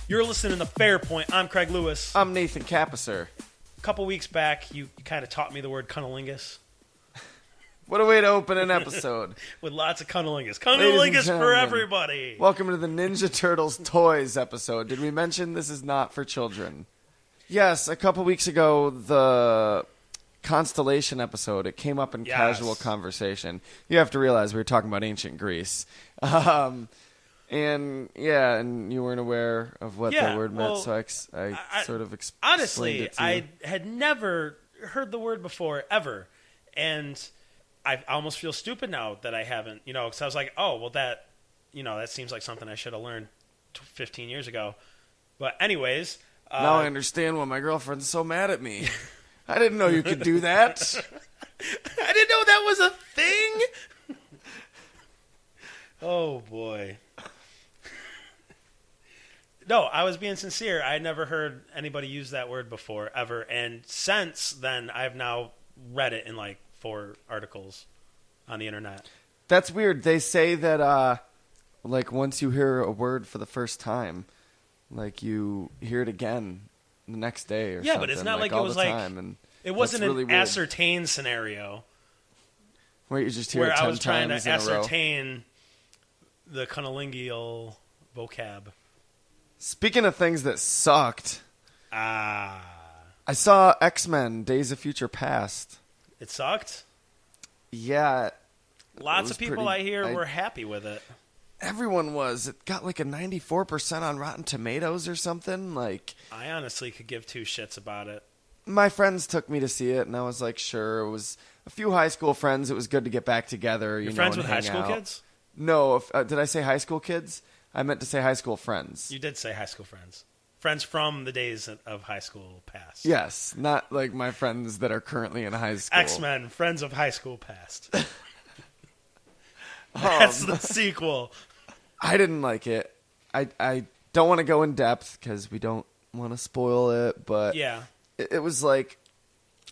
You're listening to Fair Point. I'm Craig Lewis. I'm Nathan Kappesser. A couple weeks back, you kind of taught me the word cunnilingus. What a way to open an episode. With lots of cunnilingus. Cunnilingus for everybody. Welcome to the Ninja Turtles Toys episode. Did we mention this is not for children? Yes, a couple weeks ago, the Constellation episode, it came up in casual conversation. You have to realize we were talking about ancient Greece. And you weren't aware of what that word meant, so I sort of explained honestly, it to you. I had never heard the word before, ever. And I almost feel stupid now that I haven't, because I was like, oh, well, that seems like something I should have learned 15 years ago. But anyways. Now I understand why my girlfriend's so mad at me. I didn't know you could do that. I didn't know that was a thing. Oh, boy. No, I was being sincere. I had never heard anybody use that word before, ever. And since then, I've now read it in like 4 articles on the internet. That's weird. They say that once you hear a word for the first time, like you hear it again the next day or something. Yeah, but it's not like it was like it wasn't an really ascertain scenario where you just hear it 10 times in a row. Where I was trying to ascertain the cunnilingual vocab. Speaking of things that sucked, I saw X-Men Days of Future Past. It sucked? Yeah. Lots of people I hear were happy with it. Everyone was. It got like a 94% on Rotten Tomatoes or something. I honestly could give 2 shits about it. My friends took me to see it, and I was like, sure. It was a few high school friends. It was good to get back together. You're friends with high school kids? No. Did I say high school kids? I meant to say high school friends. You did say high school friends. Friends from the days of high school past. Yes, not like my friends that are currently in high school. X-Men, friends of high school past. That's the sequel. I didn't like it. I don't want to go in depth because we don't want to spoil it, but yeah, it was like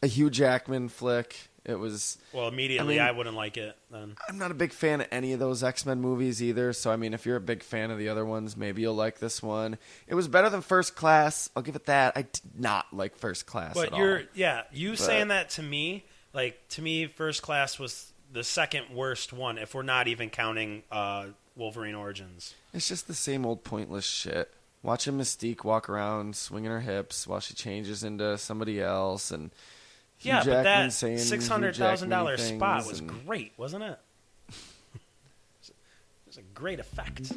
a Hugh Jackman flick. It was... Well, immediately I wouldn't like it then. I'm not a big fan of any of those X-Men movies either, so yeah, if you're a big fan of the other ones, maybe you'll like this one. It was better than First Class. I'll give it that. I did not like First Class at all. Saying that to me, First Class was the second worst one, if we're not even counting Wolverine Origins. It's just the same old pointless shit. Watching Mystique walk around swinging her hips while she changes into somebody else, and... Yeah, but that $600,000 spot was great, wasn't it? It was a great effect.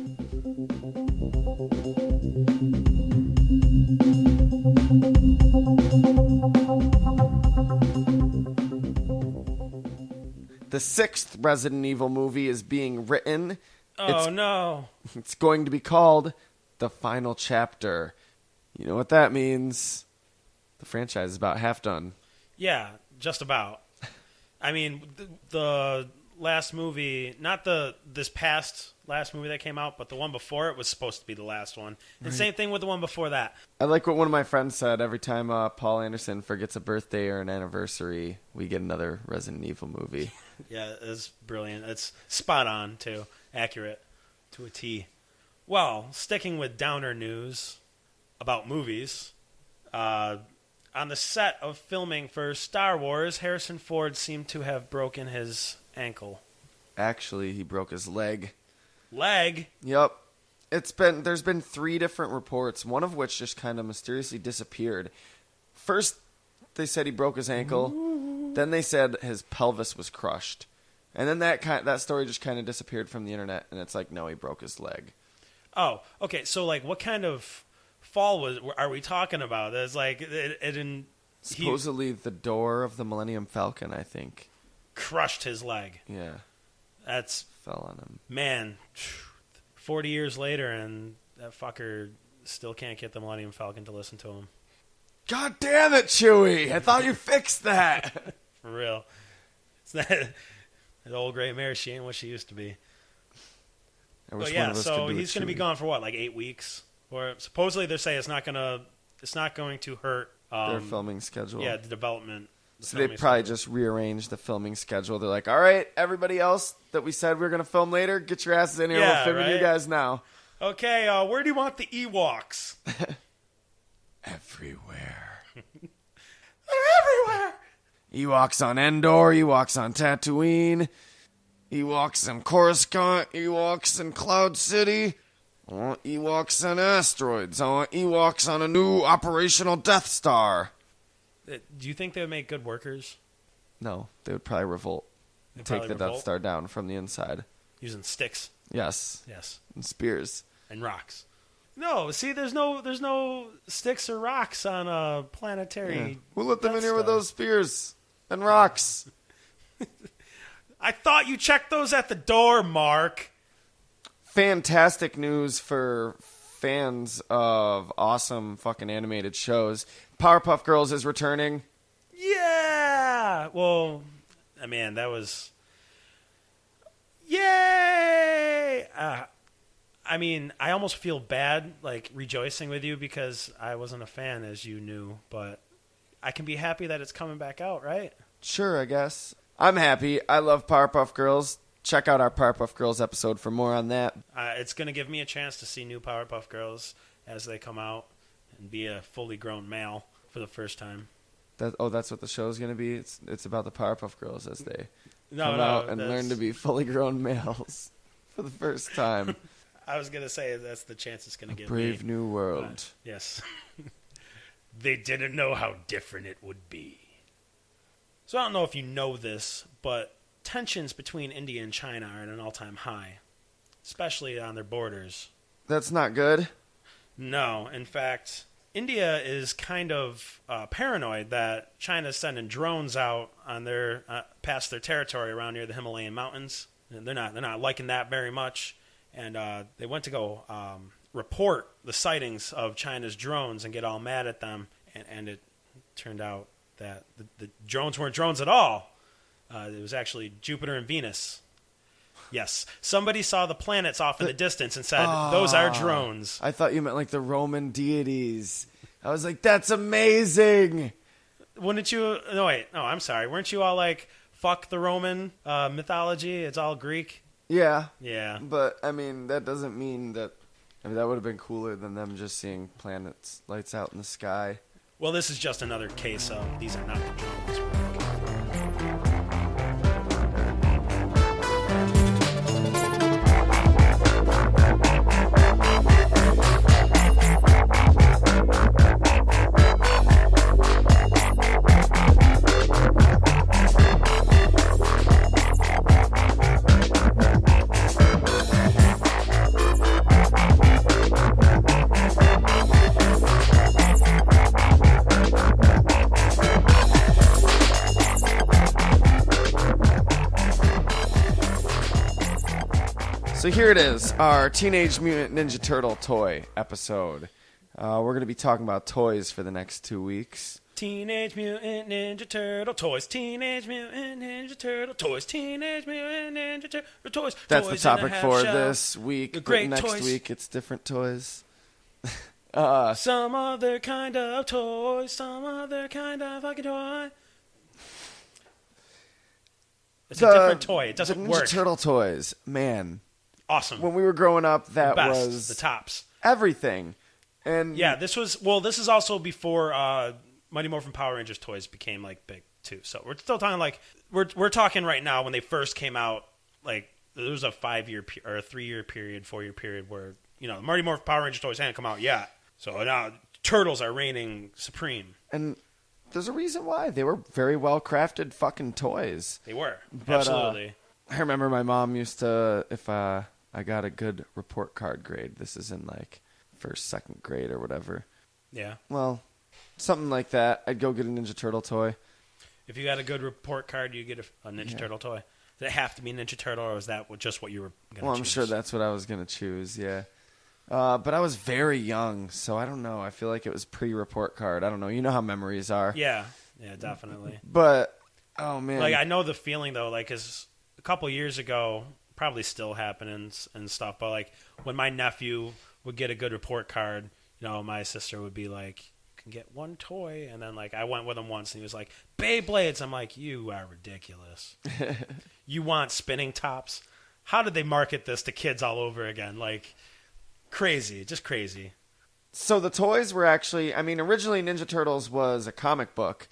The 6th Resident Evil movie is being written. No. It's going to be called The Final Chapter. You know what that means. The franchise is about half done. Yeah, just about. I mean, the last movie, not this past last movie that came out, but the one before it was supposed to be the last one. And same thing with the one before that. I like what one of my friends said. Every time Paul Anderson forgets a birthday or an anniversary, we get another Resident Evil movie. Yeah, it's brilliant. It's spot on, too. Accurate to a T. Well, sticking with downer news about movies, on the set of filming for Star Wars, Harrison Ford seemed to have broken his ankle? Actually, he broke his leg. Leg? Yep. There's been 3 different reports, one of which just kind of mysteriously disappeared. First, they said he broke his ankle. Ooh. Then they said his pelvis was crushed. And then that story just kind of disappeared from the internet, and it's like, no, he broke his leg. Oh, okay. So, like, what kind of fall are we talking about? It's like supposedly the door of the Millennium Falcon, I think, crushed his leg. Yeah, that's fell on him. Man, 40 years later, and that fucker still can't get the Millennium Falcon to listen to him. God damn it, Chewie! I thought you fixed that. For real, it's that old gray mare. She ain't what she used to be. But yeah, so he's going to be gone for what, like 8 weeks? Or supposedly they say it's not going to hurt their filming schedule. Yeah, the development. So they probably just rearranged the filming schedule. They're like, all right, everybody else that we said we were going to film later, get your asses in here. We're filming you guys now. Okay, where do you want the Ewoks? Everywhere. They're everywhere. Ewoks on Endor, Ewoks on Tatooine, Ewoks in Coruscant, Ewoks in Cloud City. I want Ewoks on asteroids. I want Ewoks on a new operational Death Star. Do you think they would make good workers? No, they would probably revolt. Take the Death Star down from the inside. Using sticks. Yes. And spears. And rocks. No, see, there's no sticks or rocks on a planetary. Yeah. We'll let them in here with those spears and rocks. I thought you checked those at the door, Mark. Fantastic news for fans of awesome fucking animated shows. Powerpuff Girls is returning. Yeah! Well, man, that was... Yay! I mean, I almost feel bad, like, rejoicing with you because I wasn't a fan, as you knew, but I can be happy that it's coming back out, right? Sure, I guess. I'm happy. I love Powerpuff Girls. Check out our Powerpuff Girls episode for more on that. It's going to give me a chance to see new Powerpuff Girls as they come out and be a fully grown male for the first time. That's what the show's going to be? It's about the Powerpuff Girls as they come out and learn to be fully grown males for the first time. I was going to say that's the chance it's going to give Brave me. New World. Yes. They didn't know how different it would be. So I don't know if you know this, but tensions between India and China are at an all-time high, especially on their borders. That's not good. No. In fact, India is kind of paranoid that China's sending drones out on their past their territory around near the Himalayan mountains. And they're not liking that very much. And they went to go report the sightings of China's drones and get all mad at them. And it turned out that the drones weren't drones at all. It was actually Jupiter and Venus. Yes. Somebody saw the planets off in the distance and said, those are drones. I thought you meant like the Roman deities. I was like, that's amazing. Wouldn't you? No, wait. No, I'm sorry. Weren't you all like, fuck the Roman mythology? It's all Greek. Yeah. Yeah. But, I mean, that doesn't mean that... I mean, that would have been cooler than them just seeing planets, lights out in the sky. Well, this is just another case of these are not the drones. So here it is, our Teenage Mutant Ninja Turtle toy episode. We're going to be talking about toys for the next 2 weeks. Teenage Mutant Ninja Turtle toys, Teenage Mutant Ninja Turtle toys, Teenage Mutant Ninja Turtle toys. That's toys the topic for this week, but next toys. Week it's different toys. Some other kind of toy, some other kind of fucking toy. It's a different toy. It doesn't Ninja work. Turtle toys, man. Awesome. When we were growing up, that was the tops. Everything. And yeah, this is also before Mighty Morphin Power Rangers toys became like big too. So we're still talking like we're talking right now when they first came out. Like there was a 5-year or a 3-year period, 4-year period where the Mighty Morphin Power Ranger toys hadn't come out yet. So now Turtles are reigning supreme. And there's a reason why. They were very well crafted fucking toys. They were. But, absolutely. I remember my mom used to, if I got a good report card grade, this is in like first, second grade or whatever. Yeah. Well, something like that. I'd go get a Ninja Turtle toy. If you got a good report card, you get a Ninja Turtle toy. Did it have to be Ninja Turtle, or was that just what you were going to choose? Well, I'm sure that's what I was going to choose, yeah. But I was very young, so I don't know. I feel like it was pre-report card. I don't know. You know how memories are. Yeah, definitely. But, oh, man. Like, I know the feeling, though, like, 'cause a couple years ago, probably still happening and stuff, but, like, when my nephew would get a good report card, my sister would be like, you can get one toy. And then, like, I went with him once, and he was like, Beyblades. I'm like, you are ridiculous. You want spinning tops? How did they market this to kids all over again? Like... Crazy, just crazy. So the toys were actually, originally Ninja Turtles was a comic book.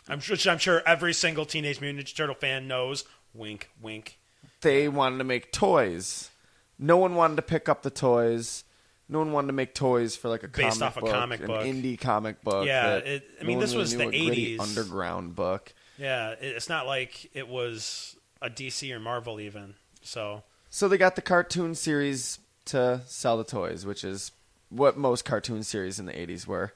I'm sure every single Teenage Mutant Ninja Turtle fan knows. Wink, wink. They wanted to make toys. No one wanted to pick up the toys. No one wanted to make toys for like a based off book, a comic book, an indie comic book. Yeah, this was the '80s underground book. Yeah, it's not like it was a DC or Marvel even. So they got the cartoon series to sell the toys, which is what most cartoon series in the 80s were.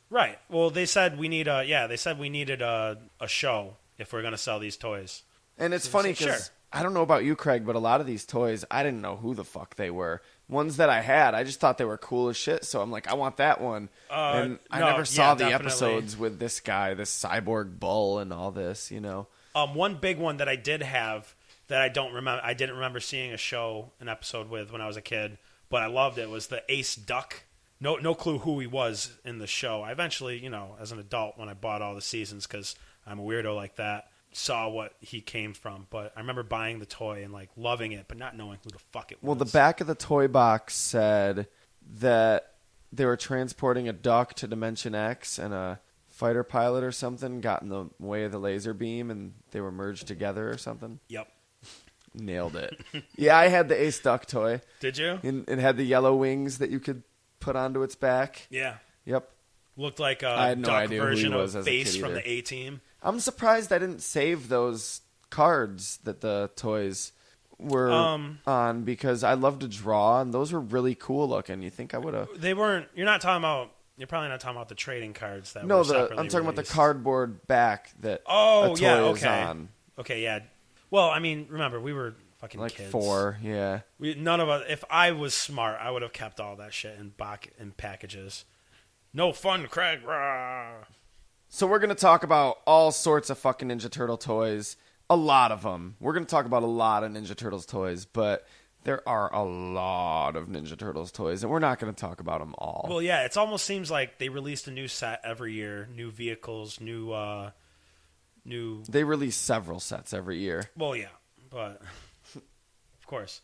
Right. Well, they said we needed a show if we're going to sell these toys. And it's funny because I don't know about you, Craig, but a lot of these toys, I didn't know who the fuck they were. Ones that I had, I just thought they were cool as shit, so I'm like, I want that one. And I never saw the episodes with this guy, this cyborg bull and all this, One big one that I did have that I didn't remember seeing an episode with when I was a kid, but I loved it, was the Ace Duck. No clue who he was in the show. I eventually, as an adult, when I bought all the seasons, because I'm a weirdo like that, saw what he came from. But I remember buying the toy and like loving it, but not knowing who the fuck it was. Well, the back of the toy box said that they were transporting a duck to Dimension X, and a fighter pilot or something got in the way of the laser beam, and they were merged together or something. Yep. Nailed it. Yeah, I had the Ace Duck toy. Did you? And it had the yellow wings that you could put onto its back. Yeah. Yep. Looked like a duck version of Face from the A-Team. I'm surprised I didn't save those cards that the toys were on, because I love to draw, and those were really cool looking. You think I would have... They weren't... You're probably not talking about the trading cards that were I'm separately talking about the released. cardboard back that a toy is on. Okay, yeah. Well, remember, we were fucking like kids. 4, yeah. None of us. If I was smart, I would have kept all that shit in packages. No fun, Craig. Rah. So we're going to talk about all sorts of fucking Ninja Turtle toys. A lot of them. We're going to talk about a lot of Ninja Turtles toys, but there are a lot of Ninja Turtles toys, and we're not going to talk about them all. Well, yeah, it almost seems like they released a new set every year, new vehicles, new... They release several sets every year. Well, yeah, but of course,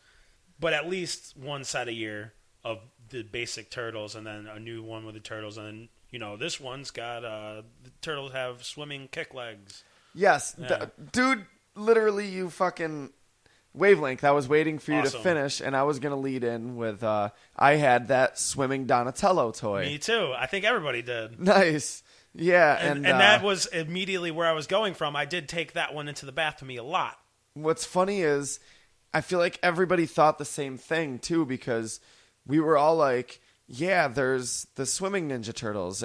but at least one set a year of the basic turtles, and then a new one with the turtles, and then this one's got the turtles have swimming kick legs. Yes, yeah. Dude, literally, you fucking wavelength. I was waiting for you to finish, and I was gonna lead in with I had that swimming Donatello toy. Me too. I think everybody did. Nice. Yeah, and that was immediately where I was going from. I did take that one into the bath for me a lot. What's funny is I feel like everybody thought the same thing, too, because we were all like, yeah, there's the swimming Ninja Turtles,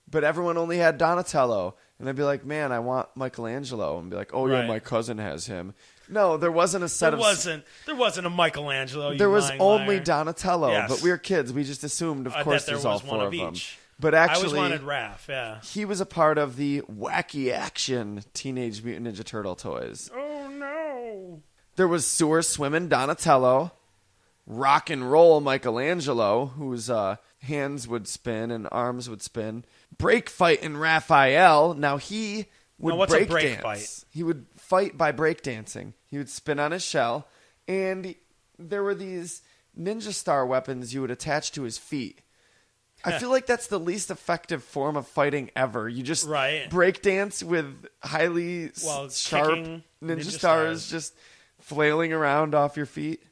but everyone only had Donatello. And I'd be like, man, I want Michelangelo. And be like, oh, yeah, my cousin has him. No, there wasn't a set There wasn't a Michelangelo. There was only liar. Donatello, yes. But we were kids. We just assumed, of course, there's all 4 of them. But I actually, always wanted Raph, yeah. He was a part of the Wacky Action Teenage Mutant Ninja Turtle toys. Oh, no. There was Sewer Swimming Donatello, Rock and Roll Michelangelo, whose hands would spin and arms would spin, Break Fighting Raphael. Now, he would what's break a break dance. fight? He would fight by breakdancing. He would spin on his shell, and there were these Ninja Star weapons you would attach to his feet. I feel like that's the least effective form of fighting ever. You just breakdance with highly sharp ninja stars just flailing around off your feet.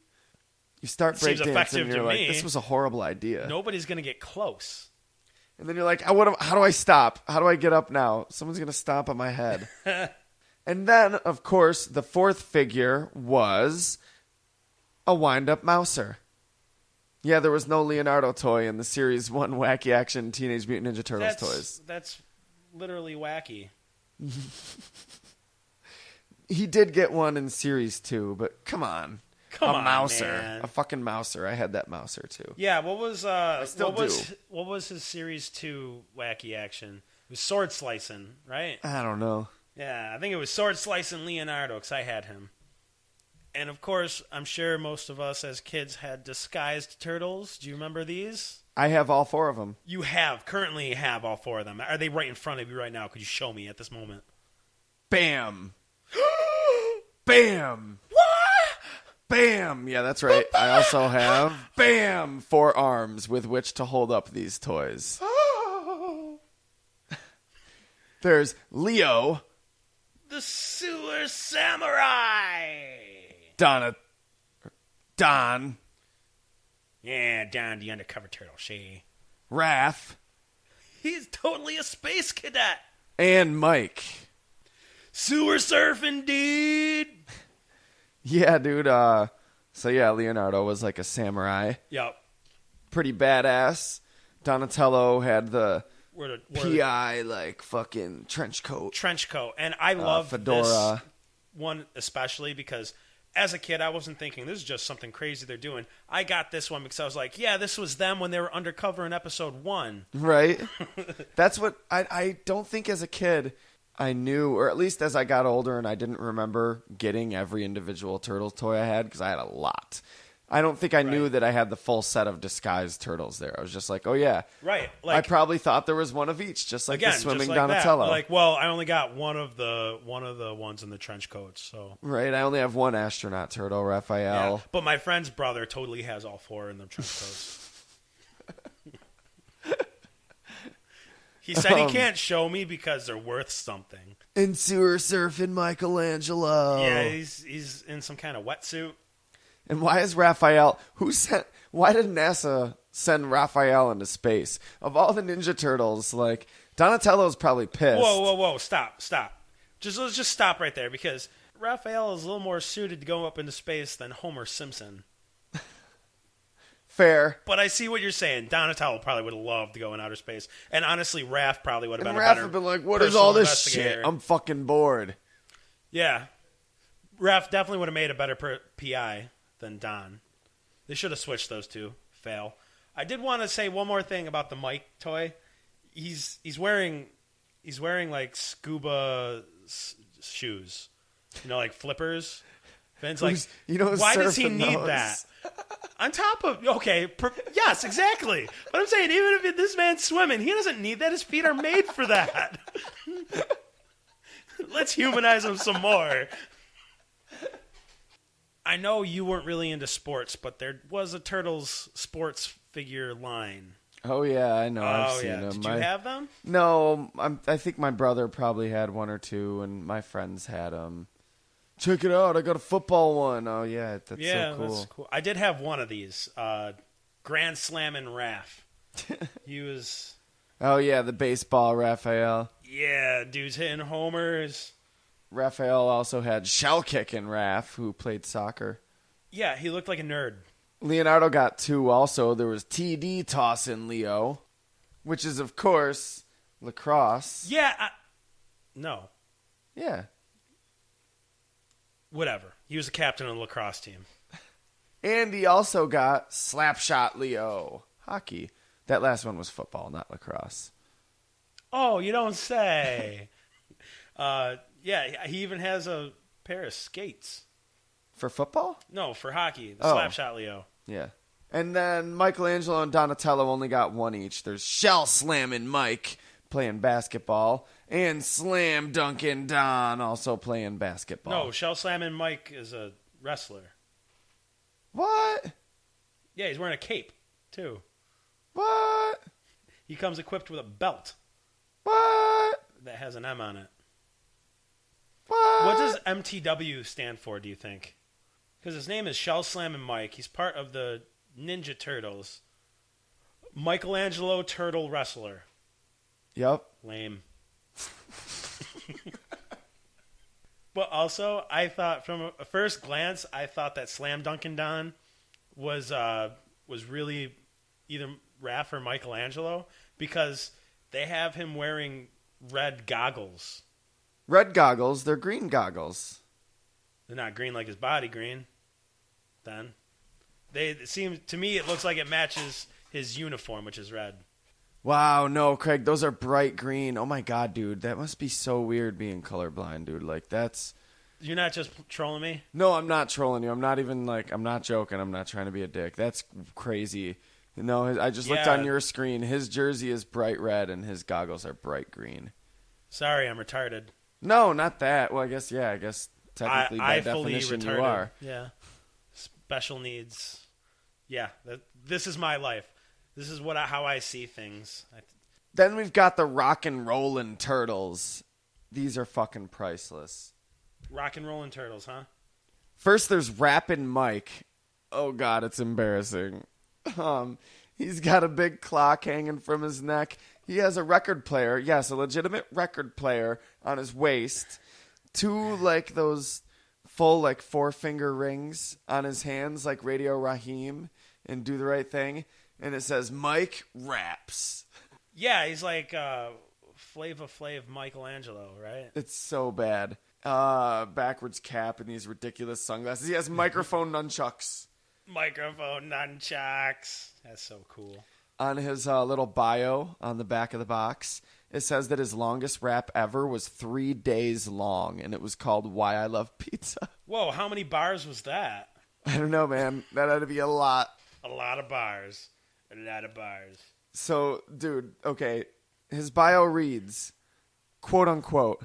You start breakdancing and you're like, this was a horrible idea. Nobody's going to get close. And then you're like, how do I stop? How do I get up now? Someone's going to stomp on my head. And then, of course, the fourth figure was a wind-up mouser. Yeah, there was no Leonardo toy in the Series 1 Wacky Action Teenage Mutant Ninja Turtles toys. That's literally wacky. He did get one in Series 2, but come on. A mouser. Man. A fucking mouser. I had that mouser, too. Yeah, what was his Series 2 Wacky Action? It was Sword Slicing, right? I don't know. Yeah, I think it was Sword Slicing Leonardo, because I had him. And, of course, I'm sure most of us as kids had disguised turtles. Do you remember these? I have all 4 of them. You currently have all 4 of them. Are they right in front of you right now? Could you show me at this moment? Bam. Bam. What? Bam. Yeah, that's right. I also have, bam, 4 arms with which to hold up these toys. There's Leo. The Sewer Samurai. Don. Yeah, Don, the undercover turtle. She. Raph. He's totally a space cadet. And Mike. Sewer surfing, dude. Yeah, dude. So yeah, Leonardo was like a samurai. Yep. Pretty badass. Donatello had the PI like fucking trench coat. And I love fedora. This one especially because as a kid I wasn't thinking this is just something crazy they're doing. I got this one because I was like, yeah, this was them when they were undercover in episode 1. Right. That's what I don't think as a kid I knew, or at least as I got older and I didn't remember getting every individual Turtles toy I had because I had a lot. I don't think I knew that I had the full set of disguised turtles there. I was just like, oh yeah. Right. Like, I probably thought there was one of each, just like the swimming just like Donatello. That. Like, well, I only got one of the ones in the trench coats, so. Right, I only have one astronaut turtle, Raphael. Yeah, but my friend's brother totally has all 4 in the trench coats. He said he can't show me because they're worth something. And sewer surfing Michelangelo. Yeah, he's in some kind of wetsuit. And why is Raphael... Why did NASA send Raphael into space? Of all the Ninja Turtles, like, Donatello's probably pissed. Whoa. Stop. Let's just stop right there, because Raphael is a little more suited to go up into space than Homer Simpson. Fair. But I see what you're saying. Donatello probably would have loved to go in outer space. And honestly, Raph probably would have been a better would have been like, what is all this shit? I'm fucking bored. Yeah. Raph definitely would have made a better PI than Don. They should have switched those two. Fail. I did want to say one more thing about the Mike toy. He's wearing like scuba shoes. You know, like flippers. Ben's like, why does he need that? On top of, yes, exactly. But I'm saying, even if this man's swimming, he doesn't need that. His feet are made for that. Let's humanize him some more. I know you weren't really into sports, but there was a Turtles sports figure line. Oh, yeah, I know. I've seen them. Did you have them? No, I think my brother probably had one or two, and my friends had them. Check it out, I got a football one. Oh, yeah, that's so cool. That's cool. I did have one of these. Grand Slammin' Raph. He was... Oh, yeah, the baseball Raphael. Yeah, dude's hitting homers. Raphael also had shell kicking Raph, who played soccer. Yeah, he looked like a nerd. Leonardo got 2 also. There was TD tossing Leo, which is, of course, lacrosse. Yeah, no. Yeah. Whatever. He was the captain of the lacrosse team. And he also got Slapshot Leo, hockey. That last one was football, not lacrosse. Oh, you don't say. Yeah, he even has a pair of skates. For football? No, for hockey. The Slapshot Leo. Yeah. And then Michelangelo and Donatello only got one each. There's Shell Slamming Mike playing basketball, and Slam Dunkin' Don also playing basketball. No, Shell Slamming Mike is a wrestler. What? Yeah, he's wearing a cape, too. What? He comes equipped with a belt. What? That has an M on it. What does MTW stand for, do you think? Because his name is Shell Slammin' Mike. He's part of the Ninja Turtles. Michelangelo Turtle Wrestler. Yep. Lame. But also, I thought from a first glance, I thought that Slam Dunkin' Don was really either Raph or Michelangelo, because they have him wearing red goggles. Red goggles, they're green goggles. They're not green like his body green. Then it seems to me it looks like it matches his uniform, which is red. Wow, no, Craig, those are bright green. Oh my god, dude, that must be so weird being colorblind, dude. Like, that's... You're not just trolling me? No, I'm not trolling you. I'm not even, like, I'm not joking. I'm not trying to be a dick. That's crazy. No, I just looked on your screen. His jersey is bright red, and his goggles are bright green. Sorry, I'm retarded. No, not that. Well, I guess technically by definition fully retarded. You are. Yeah. Special needs. Yeah, this is my life. This is how I see things. Then we've got the Rock and Rollin' Turtles. These are fucking priceless. Rock and Rollin' Turtles, huh? First, there's Rappin' Mike. Oh god, it's embarrassing. He's got a big clock hanging from his neck. He has a record player. Yes, a legitimate record player on his waist. Two, like, those full, like, 4-finger rings on his hands, like Radio Raheem and Do the Right Thing. And it says, Mike Raps. Yeah, he's like Flava Flav Michelangelo, right? It's so bad. Backwards cap and these ridiculous sunglasses. He has microphone nunchucks. Microphone nunchucks. That's so cool. On his little bio on the back of the box, it says that his longest rap ever was 3 days long, and it was called Why I Love Pizza. Whoa, how many bars was that? I don't know, man. That had to be a lot. A lot of bars. A lot of bars. So, dude, okay. His bio reads, quote unquote,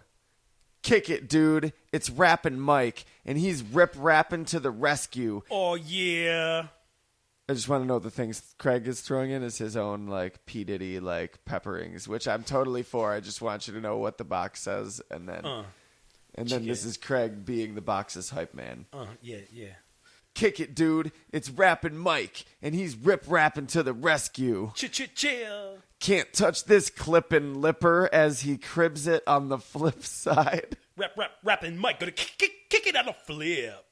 kick it, dude. It's Rappin' Mike, and he's rip-rapping to the rescue. Oh, yeah. I just want to know the things Craig is throwing in is his own, like, P. Diddy, like, pepperings, which I'm totally for. I just want you to know what the box says, and then this is Craig being the box's hype man. Yeah. Kick it, dude. It's Rappin' Mike, and he's rip-rapping to the rescue. Chill. Can't touch this clippin' lipper as he cribs it on the flip side. Rappin' Mike, gonna kick it on a flip.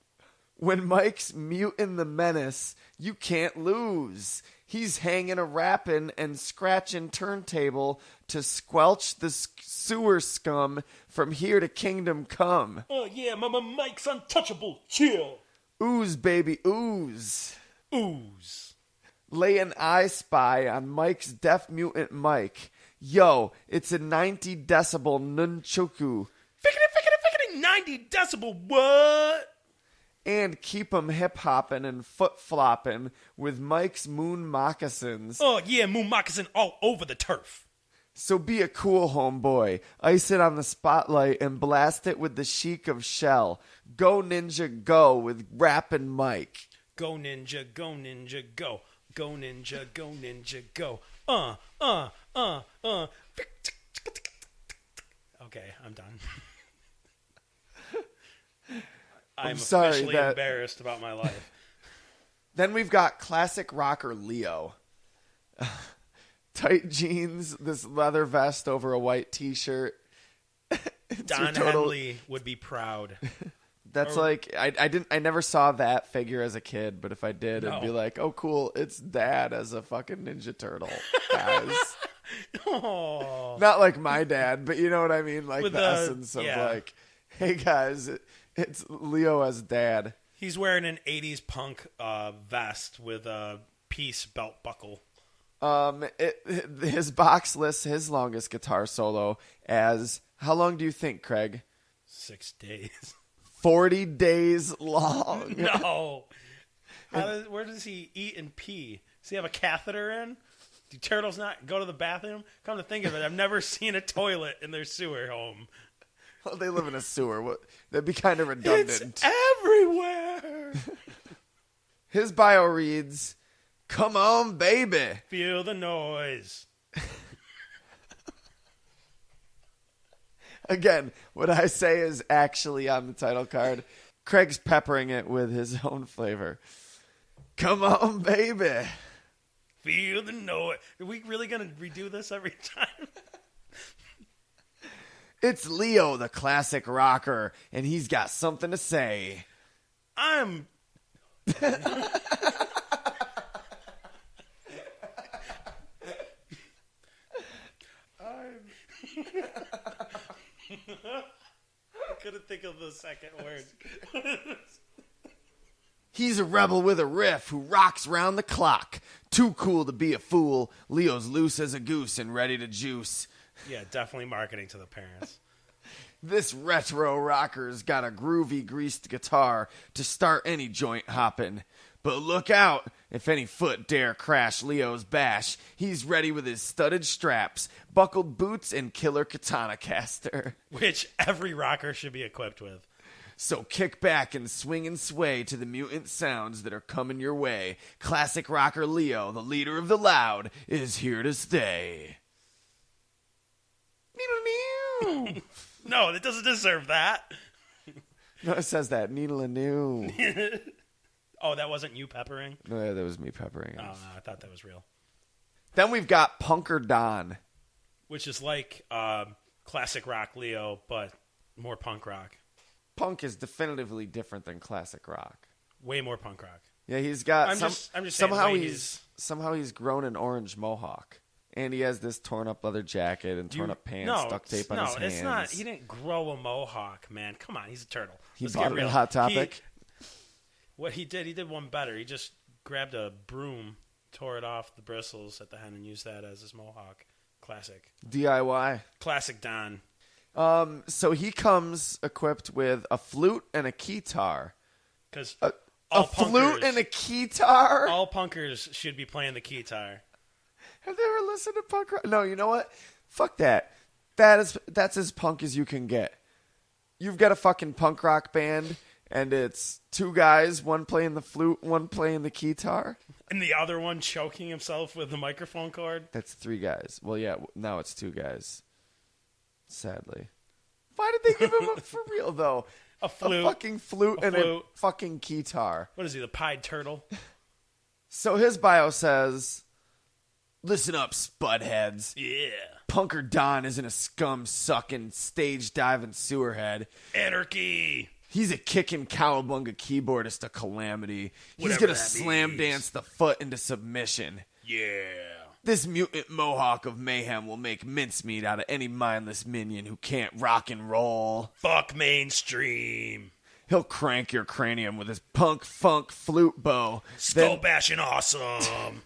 When Mike's mutin' the menace, you can't lose. He's hanging a rappin' and scratching turntable to squelch the sewer scum from here to kingdom come. Oh, yeah, Mike's untouchable. Chill. Ooze, baby, ooze. Ooze. Lay an eye spy on Mike's deaf mutant Mike. Yo, it's a 90 decibel nunchuku. Fickety, 90 decibel, what? And keep 'em hip-hopping and foot-flopping with Mike's moon moccasins. Oh, yeah, moon moccasin all over the turf. So be a cool homeboy. Ice it on the spotlight and blast it with the chic of Shell. Go ninja go with Rappin' Mike. Go ninja, go ninja, go. Go ninja, go ninja, go. Okay, I'm done. I'm sorry officially embarrassed about my life. Then we've got classic rocker Leo. Tight jeans, this leather vest over a white t-shirt. Don Henley would be proud. That's like I never saw that figure as a kid, but if I did, it'd be like, oh cool, it's Dad as a fucking Ninja Turtle, guys. Oh. Not like my dad, but you know what I mean, like with the essence of like, hey guys, it's Leo as Dad. He's wearing an 80s punk vest with a piece belt buckle. His box lists his longest guitar solo as, how long do you think, Craig? 6 days. 40 days long. No. Where does he eat and pee? Does he have a catheter in? Do turtles not go to the bathroom? Come to think of it, I've never seen a toilet in their sewer home. Well, they live in a sewer. That'd be kind of redundant. It's everywhere. His bio reads, come on, baby. Feel the noise. Again, what I say is actually on the title card. Craig's peppering it with his own flavor. Come on, baby. Feel the noise. Are we really going to redo this every time? It's Leo, the classic rocker, and he's got something to say. I'm... I couldn't think of the second word. He's a rebel with a riff who rocks round the clock. Too cool to be a fool. Leo's loose as a goose and ready to juice. Yeah, definitely marketing to the parents. This retro rocker's got a groovy greased guitar to start any joint hoppin'. But look out, if any foot dare crash Leo's bash, he's ready with his studded straps, buckled boots, and killer katana caster. Which every rocker should be equipped with. So kick back and swing and sway to the mutant sounds that are coming your way. Classic rocker Leo, the leader of the loud, is here to stay. No, it doesn't deserve that. No, it says that. Needle and new. Oh, that wasn't you peppering? No, yeah, that was me peppering. Oh, no, I thought that was real. Then we've got Punker Don. Which is like classic rock Leo, but more punk rock. Punk is definitively different than classic rock. Way more punk rock. Yeah, he's got I'm just somehow saying, he's grown an orange mohawk. And he has this torn up leather jacket and torn up pants, duct tape on his hands. No, it's not. He didn't grow a mohawk, man. Come on, he's a turtle. He bought it at Hot Topic. What he did one better. He just grabbed a broom, tore it off the bristles at the end, and used that as his mohawk. Classic. DIY. Classic Don. So he comes equipped with a flute and a keytar. Because a flute and a keytar? All punkers should be playing the keytar. Have they ever listened to punk rock? No, you know what? Fuck that. That's as punk as you can get. You've got a fucking punk rock band, and it's two guys, one playing the flute, one playing the keytar. And the other one choking himself with the microphone cord. That's three guys. Well, yeah, now it's two guys. Sadly. Why did they give him for real, though? A flute. A fucking flute and a fucking keytar. What is he, the pied turtle? So his bio says... Listen up, spudheads. Yeah. Punker Don isn't a scum-sucking, stage-diving sewerhead. Anarchy. He's a kicking cowabunga keyboardist of calamity. He's Whatever gonna slam dance the foot into submission. Yeah. This mutant mohawk of mayhem will make mincemeat out of any mindless minion who can't rock and roll. Fuck mainstream. He'll crank your cranium with his punk funk flute bow. Skull bashing awesome.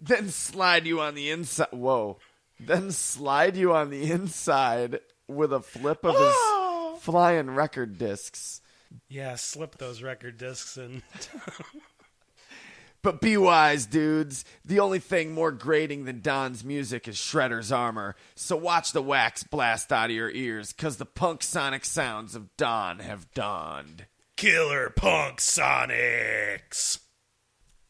Then slide you on the inside. Whoa. Then slide you on the inside with a flip of his flying record discs. Yeah, slip those record discs in. But be wise, dudes. The only thing more grating than Don's music is Shredder's armor. So watch the wax blast out of your ears, because the punk sonic sounds of Don have dawned. Killer punk sonics.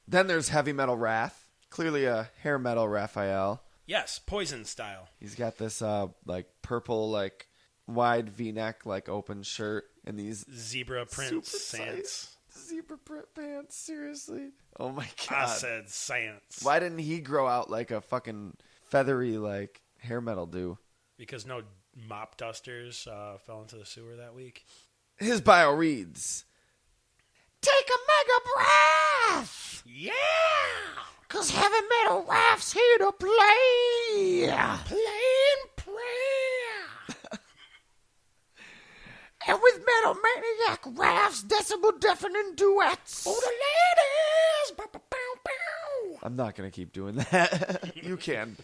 Then there's Heavy Metal Wrath. Clearly a hair metal Raphael. Yes, Poison style. He's got this like purple, like wide V-neck, like open shirt, and these zebra print pants. Zebra print pants, seriously. Oh my god. I said science. Why didn't he grow out like a fucking feathery like hair metal do? Because no mop dusters fell into the sewer that week. His bio reads, "Take a mega breath! Yeah! 'Cause Heavy Metal Wrath's here to play! Playing prayer! And with Metal Maniac Wrath's decibel deafening duets! For the ladies! Bow, bow, bow, bow. I'm not going to keep doing that. You can.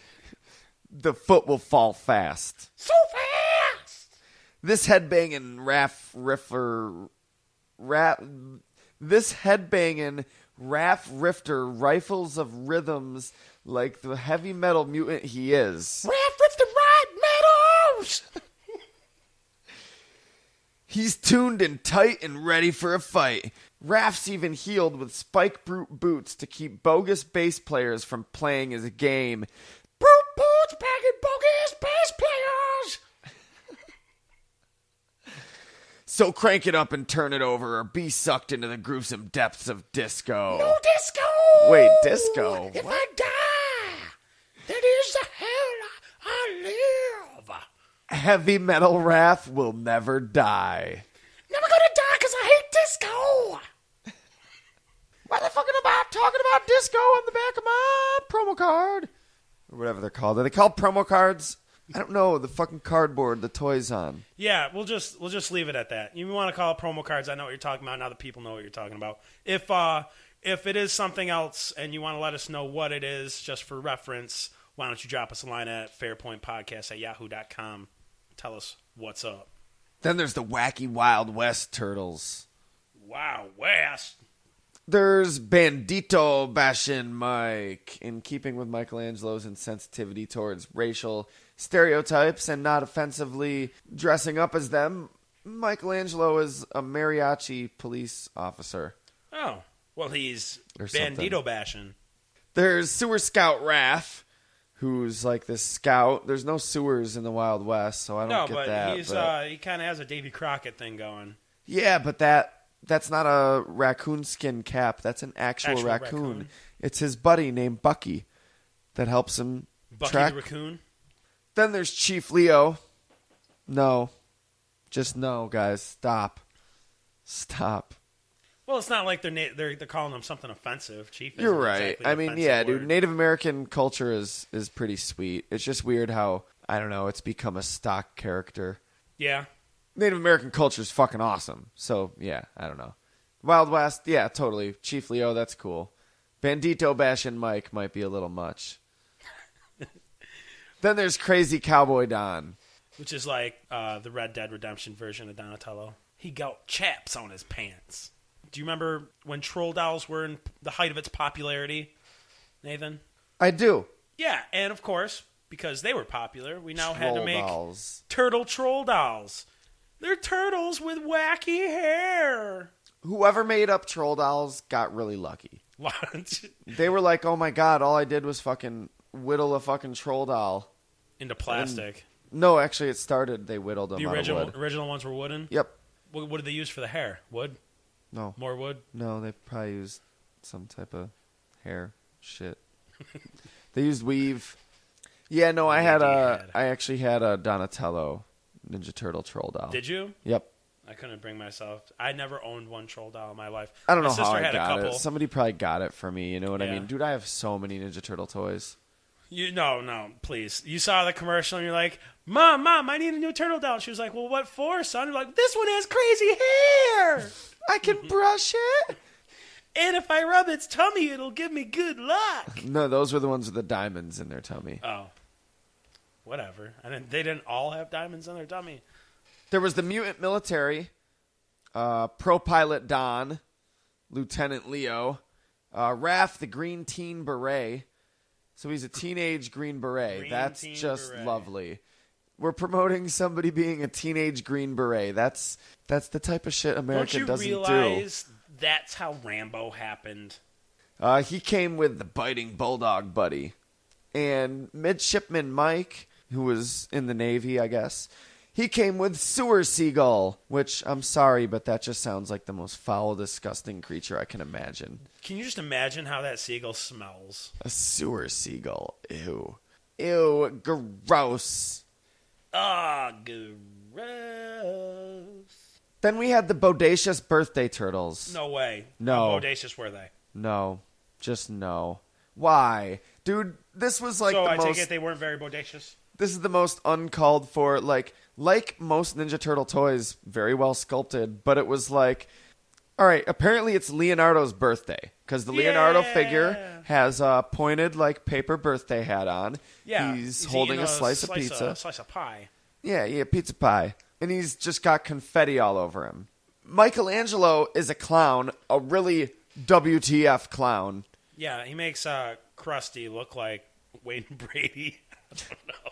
The foot will fall fast. So fast! This headbanging Raff Rifter rifles of rhythms like the heavy metal mutant he is. Raff Rifter right metals! He's tuned and tight and ready for a fight. Raff's even healed with spike brute boots to keep bogus bass players from playing his game. Brute boots packing bogus bass players! So crank it up and turn it over or be sucked into the gruesome depths of disco. No disco! Wait, disco? If What? I die, that is the hell I live. Heavy metal wrath will never die. Never gonna die because I hate disco. Motherfucking about talking about disco on the back of my promo card. Or whatever they're called. Are they called promo cards? I don't know. The fucking cardboard, the toys on. Yeah, we'll just leave it at that. You want to call it promo cards? I know what you're talking about. Now the people know what you're talking about. If it is something else and you want to let us know what it is, just for reference, why don't you drop us a line at fairpointpodcast@yahoo.com. Tell us what's up. Then there's the wacky Wild West turtles. Wow, West. There's Bandito Bashin Mike. In keeping with Michelangelo's insensitivity towards racial stereotypes and not offensively dressing up as them, Michelangelo is a mariachi police officer. Oh, well, he's Or Bandito something. bashing. There's Sewer Scout Raph, who's like this scout. There's no sewers in the Wild West, so I don't get that. He kind of has a Davy Crockett thing going. Yeah, but that's not a raccoon skin cap. That's an actual raccoon. It's his buddy named Bucky that helps him Bucky track. the raccoon. Then there's Chief Leo. No. Just no, guys. Stop. Well, it's not like they're calling him something offensive. Chief. You're isn't right. exactly I an mean, offensive yeah, dude. word. Native American culture is pretty sweet. It's just weird how, I don't know, it's become a stock character. Yeah. Native American culture is fucking awesome. So, yeah, I don't know. Wild West, yeah, totally. Chief Leo, that's cool. Bandito Bashin Mike might be a little much. Then there's Crazy Cowboy Don. Which is like the Red Dead Redemption version of Donatello. He got chaps on his pants. Do you remember when Troll Dolls were in the height of its popularity, Nathan? I do. Yeah, and of course, because they were popular, we now had to Troll make Dolls. Turtle Troll Dolls. They're turtles with wacky hair. Whoever made up Troll Dolls got really lucky. They were like, oh my god, all I did was fucking whittle a fucking troll doll. Into plastic. No, actually it started, they whittled them The out of wood. original ones were wooden? Yep. What did they use for the hair? Wood? No. More wood? No, they probably used some type of hair shit. They used weave. Yeah, no, I actually had a Donatello Ninja Turtle troll doll. Did you? Yep. I couldn't bring myself. I never owned one troll doll in my life. I don't know My how sister I had got a couple. it. Somebody probably got it for me, you know what I Yeah. mean? Dude, I have so many Ninja Turtle toys. No, please. You saw the commercial and you're like, Mom, I need a new turtle doll. She was like, well, what for, son? You're like, this one has crazy hair. I can brush it. And if I rub its tummy, it'll give me good luck. No, those were the ones with the diamonds in their tummy. Oh. Whatever. They didn't all have diamonds in their tummy. There was the mutant military, Pro Pilot Don, Lieutenant Leo, Raph the Green Teen Beret. So he's a teenage Green Beret. Green That's Teen just Beret. lovely. We're promoting somebody being a teenage Green Beret. That's the type of shit America doesn't do. Don't you realize that's how Rambo happened? He came with the biting bulldog buddy. And Midshipman Mike, who was in the Navy, I guess, he came with Sewer Seagull, which, I'm sorry, but that just sounds like the most foul, disgusting creature I can imagine. Can you just imagine how that seagull smells? A Sewer Seagull. Ew. Ew, gross. Ah, gross. Then we had the Bodacious Birthday Turtles. No way. No. How bodacious were they? No. Just no. Why? Dude, this was like so the I most... take it they weren't very bodacious? This is the most uncalled for, like most Ninja Turtle toys, very well sculpted, but it was like, all right, apparently it's Leonardo's birthday, because the Leonardo figure has a pointed, like, paper birthday hat on. Yeah. He's holding a slice of pizza. A slice of pie. Yeah, pizza pie. And he's just got confetti all over him. Michelangelo is a clown, a really WTF clown. Yeah, he makes Krusty look like Wayne Brady. I don't know.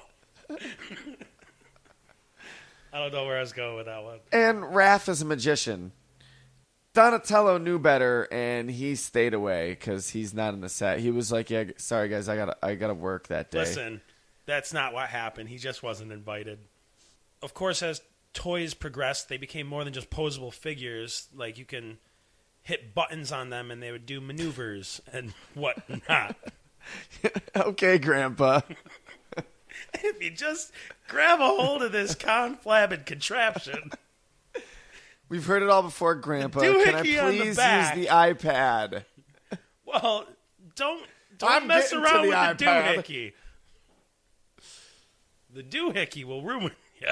I don't know where I was going with that one. And Raph is a magician. Donatello knew better, and he stayed away because he's not in the set. He was like, "Yeah, sorry guys, I gotta work that day." Listen, that's not what happened. He just wasn't invited. Of course, as toys progressed, they became more than just posable figures. Like, you can hit buttons on them and they would do maneuvers and whatnot. Okay, Grandpa. If you just grab a hold of this conflabbed contraption. We've heard it all before, Grandpa. Can I Doohickey on the please use back. the iPad? Well, don't I'm mess getting around to with the the iPad. doohickey. The doohickey will ruin you.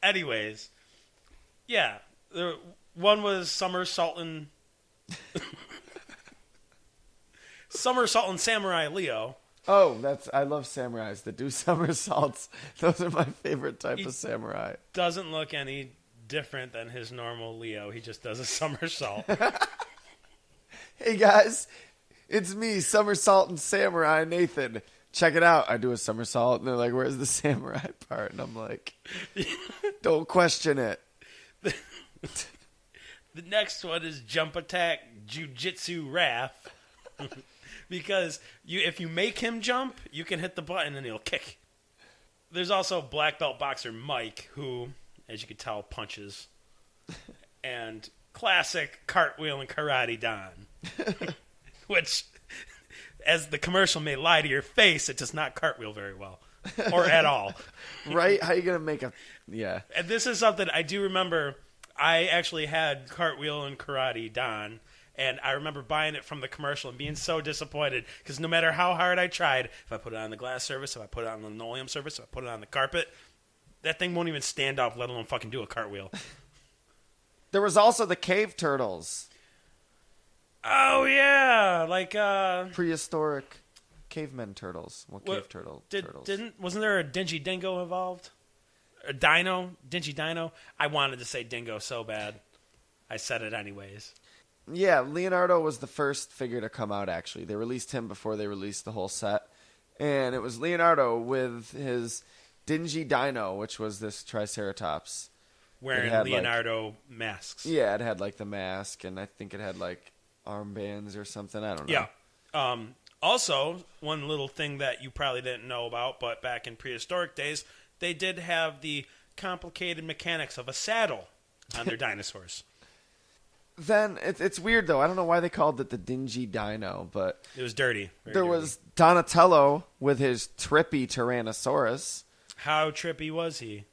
Anyways, yeah, one was somersaulting Samurai Leo. Oh, I love samurais that do somersaults. Those are my favorite type of samurai. Doesn't look any different than his normal Leo. He just does a somersault. Hey guys, it's me, somersaulting samurai Nathan. Check it out. I do a somersault, and they're like, "Where's the samurai part?" And I'm like, "Don't question it." The next one is Jump Attack Jujitsu Raph. Because if you make him jump, you can hit the button and he'll kick. There's also Black Belt Boxer Mike, who, as you can tell, punches. And classic Cartwheel and Karate Don. Which, as the commercial may lie to your face, it does not cartwheel very well. Or at all. Right? How you going to make a... Yeah. And this is something I do remember. I actually had Cartwheel and Karate Don. And I remember buying it from the commercial and being so disappointed because no matter how hard I tried, if I put it on the glass surface, if I put it on the linoleum surface, if I put it on the carpet, that thing won't even stand up, let alone fucking do a cartwheel. There was also the cave turtles. Oh, yeah. Like, prehistoric cavemen turtles. Well, cave turtles. Wasn't there a Dingy Dingo involved? A Dino? Dingy Dino? I wanted to say Dingo so bad. I said it anyways. Yeah, Leonardo was the first figure to come out, actually. They released him before they released the whole set. And it was Leonardo with his Dingy Dino, which was this Triceratops. Wearing Leonardo masks. Yeah, it had, like, the mask, and I think it had, like, armbands or something. I don't know. Yeah. Also, one little thing that you probably didn't know about, but back in prehistoric days, they did have the complicated mechanics of a saddle on their dinosaurs. Then it's weird though. I don't know why they called it the Dingy Dino, but it was dirty. There was Donatello with his trippy Tyrannosaurus. How trippy was he?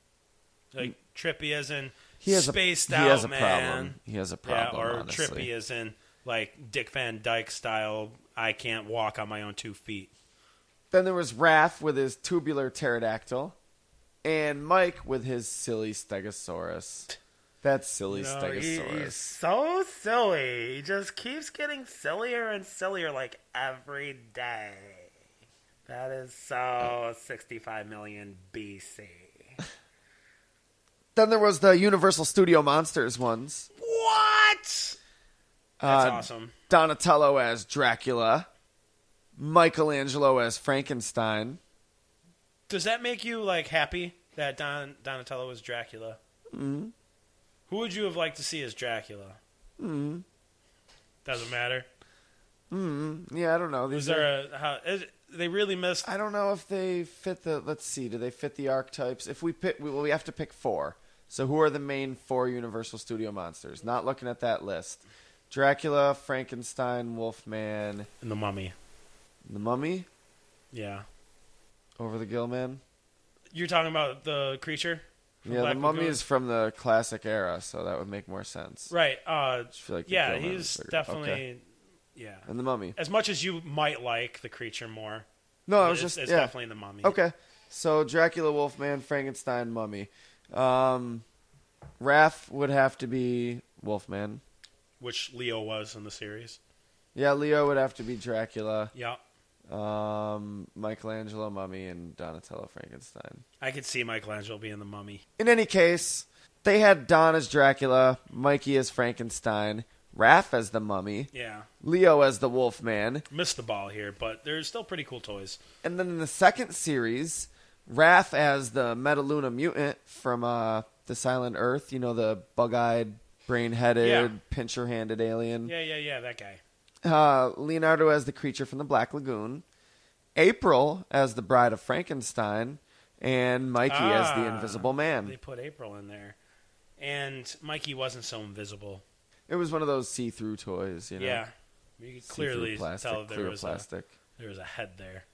Like trippy as in spaced out, he has a man. Problem. He has a problem. Yeah, or honestly. trippy as in like Dick Van Dyke style. I can't walk on my own 2 feet. Then there was Raph with his tubular pterodactyl, and Mike with his silly Stegosaurus. That's silly Stegosaurus. He's so silly. He just keeps getting sillier and sillier like every day. That is so 65 million BC. Then there was the Universal Studio Monsters ones. What? That's awesome. Donatello as Dracula. Michelangelo as Frankenstein. Does that make you like happy that Donatello is Dracula? Mm-hmm. Who would you have liked to see as Dracula? Mm-hmm. Doesn't matter. Mm-hmm. Yeah, I don't know. They really missed. I don't know if they fit the. Let's see. Do they fit the archetypes? If we pick, we have to pick 4. So who are the main 4 Universal Studio monsters? Not looking at that list. Dracula, Frankenstein, Wolfman, and the Mummy. The Mummy? Yeah. Over the Gill Man? You're talking about the creature? Yeah, Black the Mummy Lagoon? is from the classic era, so that would make more sense. Right. I feel like yeah, the Gill Man he's is bigger. definitely... Okay. Yeah. And the Mummy. As much as you might like the creature more. No, I was just... It's yeah. definitely the Mummy. Okay. So Dracula, Wolfman, Frankenstein, Mummy. Raph would have to be Wolfman. Which Leo was in the series. Yeah, Leo would have to be Dracula. Yeah. Michelangelo, Mummy, and Donatello, Frankenstein. I could see Michelangelo being the Mummy. In any case, they had Don as Dracula, Mikey as Frankenstein, Raph as the Mummy, Yeah. Leo as the Wolfman. Missed the ball here, but they're still pretty cool toys. And then in the second series, Raph as the Metaluna mutant from the Silent Earth. You know, the bug-eyed, brain-headed, pincher-handed alien. Yeah, that guy. Leonardo as the creature from the Black Lagoon. April as the Bride of Frankenstein. and Mikey as the Invisible Man. They put April in there. And Mikey wasn't so invisible. It was one of those see-through toys, you know? Yeah. You could clearly tell there was a head there.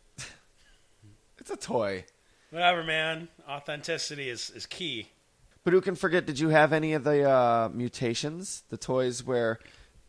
It's a toy. Whatever, man. Authenticity is key. But who can forget, did you have any of the mutations? The toys where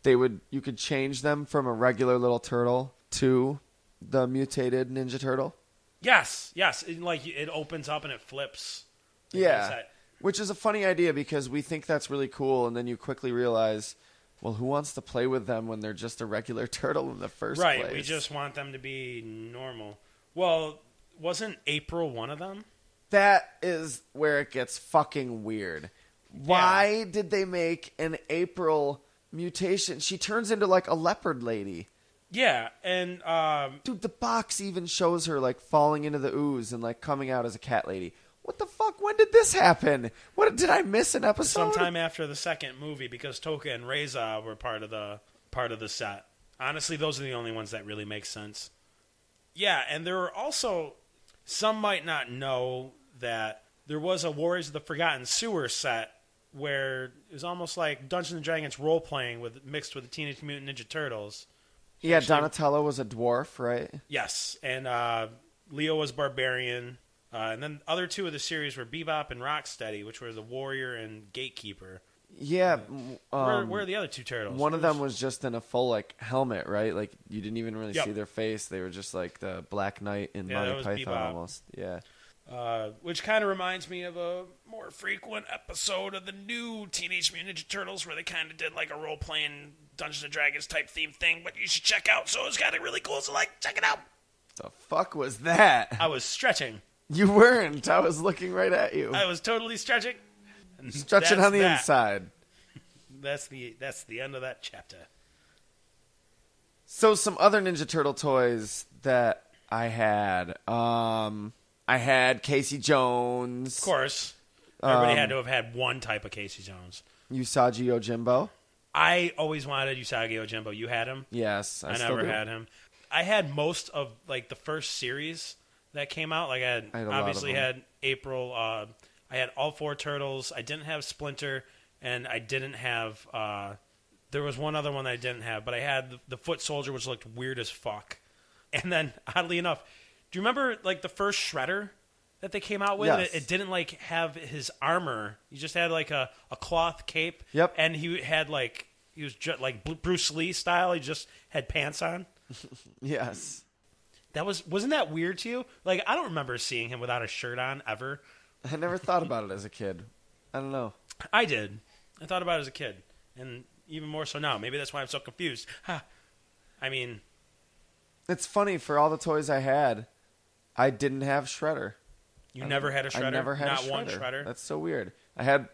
you could change them from a regular little turtle to the mutated Ninja Turtle? Yes. It opens up and it flips. Yeah. Which is a funny idea because we think that's really cool, and then you quickly realize, well, who wants to play with them when they're just a regular turtle in the first place? Right, we just want them to be normal. Well, wasn't April one of them? That is where it gets fucking weird. Why did they make an April mutation? She turns into like a leopard lady. Yeah, and dude, the box even shows her like falling into the ooze and like coming out as a cat lady. What the fuck? When did this happen? What did I miss an episode? Sometime after the second movie, because Toka and Reza were part of the set. Honestly, those are the only ones that really make sense. Yeah, and there were also, some might not know that there was a Warriors of the Forgotten Sewer set where it was almost like Dungeons and Dragons role playing mixed with the Teenage Mutant Ninja Turtles. Yeah, Donatello was a dwarf, right? Yes, and Leo was barbarian. And then the other two of the series were Bebop and Rocksteady, which were the Warrior and Gatekeeper. Yeah. Where are the other two turtles? One of them was just in a full like helmet, right? Like you didn't even really see their face. They were just like the Black Knight in Monty Python Bebop. Almost. Yeah. Which kind of reminds me of a more frequent episode of the new Teenage Mutant Ninja Turtles where they kind of did like a role-playing Dungeons and Dragons type theme thing, but you should check out. So it's kind of really cool, so like, check it out. The fuck was that? I was stretching. You weren't. I was looking right at you. I was totally stretching. Stretching on the inside. That's the end of that chapter. So some other Ninja Turtle toys that I had. I had Casey Jones. Of course. Everybody had to have had one type of Casey Jones. Usagi Yojimbo. I always wanted Usagi Yojimbo. You had him? Yes. I never had him. I had most of like the first series that came out. Like I obviously had April. I had all four turtles. I didn't have Splinter, and I didn't have. There was one other one that I didn't have, but I had the Foot Soldier, which looked weird as fuck. And then, oddly enough, do you remember like the first Shredder that they came out with? Yes. It didn't like have his armor. He just had like a cloth cape. Yep. And he was just like Bruce Lee style. He just had pants on. Yes. Wasn't that weird to you? Like, I don't remember seeing him without a shirt on ever. I never thought about it as a kid. I don't know. I did. I thought about it as a kid, and even more so now. Maybe that's why I'm so confused. I mean, it's funny. For all the toys I had, I didn't have Shredder. You never had a Shredder? I never had Not a Shredder. one Shredder? That's so weird. I had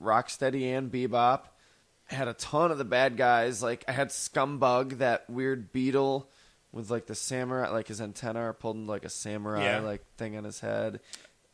Rocksteady and Bebop. I had a ton of the bad guys. Like I had Scumbug, that weird beetle with like the samurai, like his antenna are pulled into like a samurai like thing on his head.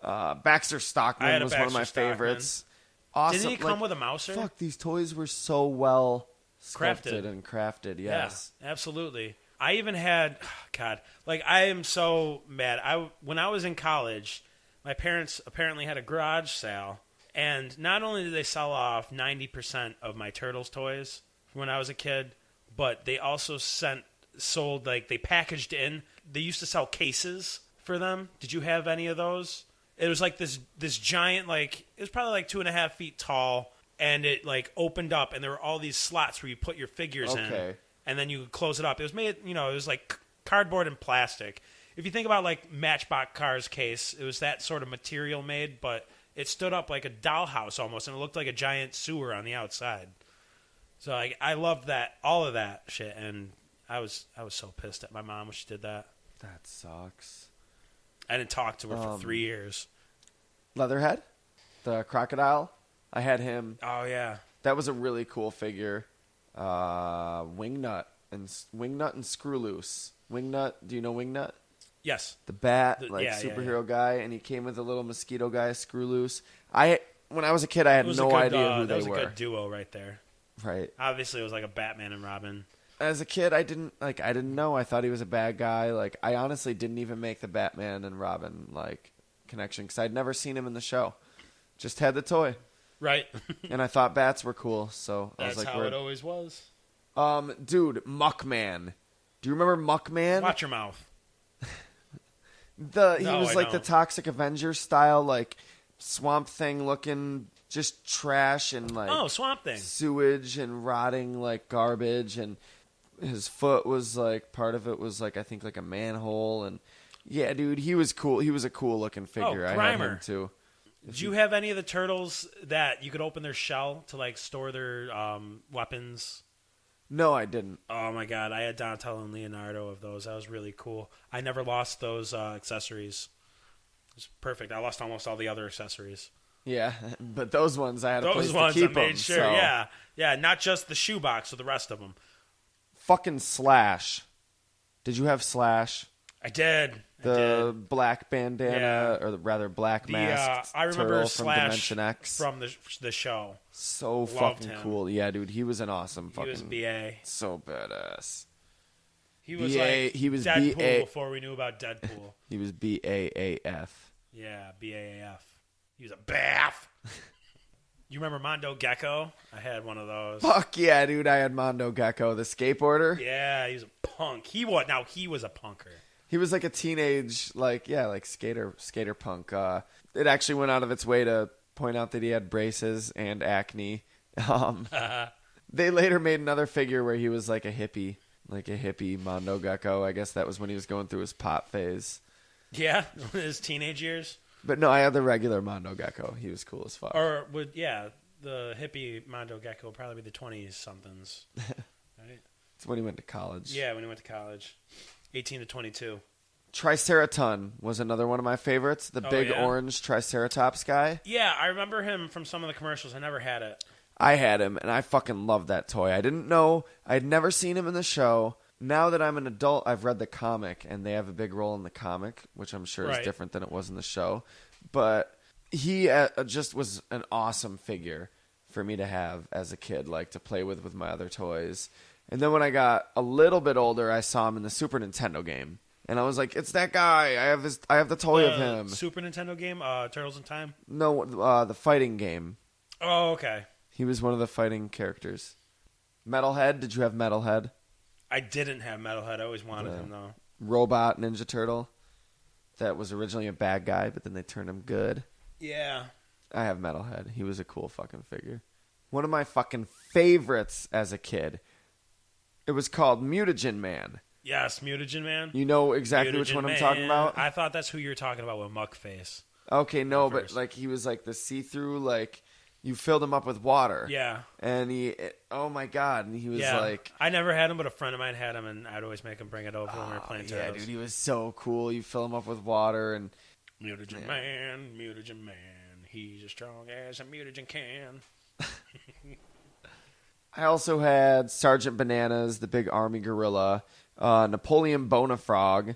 Baxter Stockman was one of my favorites. Awesome. Didn't he come with a mouser? Fuck, these toys were so well sculpted and crafted. Yes, yeah, absolutely. I even had, God, like I am so mad. When I was in college, my parents apparently had a garage sale, and not only did they sell off 90% of my Turtles toys when I was a kid, but they also sold like they packaged in. They used to sell cases for them. Did you have any of those? It was like this giant, like it was probably like 2.5 feet tall, and it like opened up, and there were all these slots where you put your figures in, and then you could close it up. It was made, it was like cardboard and plastic. If you think about like Matchbox Cars case, it was that sort of material made, but it stood up like a dollhouse almost, and it looked like a giant sewer on the outside. So like I loved that, all of that shit, and I was so pissed at my mom when she did that. That sucks. I didn't talk to her for 3 years. Leatherhead, the crocodile. I had him. Oh yeah, that was a really cool figure. Wingnut and Screwloose. Wingnut, do you know Wingnut? Yes. The bat, superhero guy, and he came with a little mosquito guy, Screwloose. When I was a kid, I had no idea who they were. That was a good duo right there. Right. Obviously, it was like a Batman and Robin. As a kid, I didn't know. I thought he was a bad guy. Like, I honestly didn't even make the Batman and Robin like connection because I'd never seen him in the show. Just had the toy. Right. And I thought bats were cool, so I That's was like, how it always was. Dude, Muckman. Do you remember Muckman? Watch your mouth. He was like the Toxic Avenger style, like Swamp Thing looking, just trash and like Swamp Thing, sewage and rotting like garbage, and his foot was like part of it was like I think like a manhole, and yeah, dude, he was cool. He was a cool looking figure. I had him too. Did you have any of the turtles that you could open their shell to like store their weapons? No, I didn't. Oh my god, I had Donatello and Leonardo of those. That was really cool. I never lost those accessories. It was perfect. I lost almost all the other accessories. Yeah, but those ones I had a place those ones to keep I made them. sure. So. Yeah, not just the shoebox, but the rest of them. Fucking Slash. Did you have Slash? I did. The black bandana, or rather black mask. I remember Slash from Slash Dimension X. from the show. So Loved fucking him. cool. Yeah, dude, he was an awesome fucking. He was BA. So badass. He was he was Deadpool BA before we knew about Deadpool. He was BAAF. Yeah, BAAF. He was a baff. You remember Mondo Gecko? I had one of those. Fuck yeah, dude! I had Mondo Gecko, the skateboarder. Yeah, he was a punk. He was a punker. He was like a teenage, skater punk. It actually went out of its way to point out that he had braces and acne. They later made another figure where he was like a hippie Mondo Gecko. I guess that was when he was going through his pop phase. Yeah, his teenage years. But no, I had the regular Mondo Gecko. He was cool as fuck. Or the hippie Mondo Gecko would probably be the 20s somethings. Right? It's when he went to college. Yeah, when he went to college. 18 to 22. Triceraton was another one of my favorites. The big orange Triceratops guy. Yeah, I remember him from some of the commercials. I never had it. I had him, and I fucking loved that toy. I didn't know. I'd never seen him in the show. Now that I'm an adult, I've read the comic, and they have a big role in the comic, which I'm sure is different than it was in the show. But he just was an awesome figure for me to have as a kid, like to play with my other toys. And then when I got a little bit older, I saw him in the Super Nintendo game. And I was like, it's that guy. I have the toy of him. Super Nintendo game? Turtles in Time? No, the fighting game. Oh, okay. He was one of the fighting characters. Metalhead? Did you have Metalhead? I didn't have Metalhead. I always wanted him, though. Robot Ninja Turtle. That was originally a bad guy, but then they turned him good. Yeah. I have Metalhead. He was a cool fucking figure. One of my fucking favorites as a kid. It was called Mutagen Man. Yes, Mutagen Man. You know exactly which one I'm talking about? I thought that's who you were talking about with Muckface. Okay, no, but like he was like the see-through, like you filled him up with water. Yeah. And oh my god, and he was like... I never had him, but a friend of mine had him, and I'd always make him bring it over when we were playing Turtles. Yeah, dude, he was so cool. You fill him up with water and... Mutagen Man, he's as strong as a mutagen can. I also had Sergeant Bananas, the big army gorilla, Napoleon Bonafrog.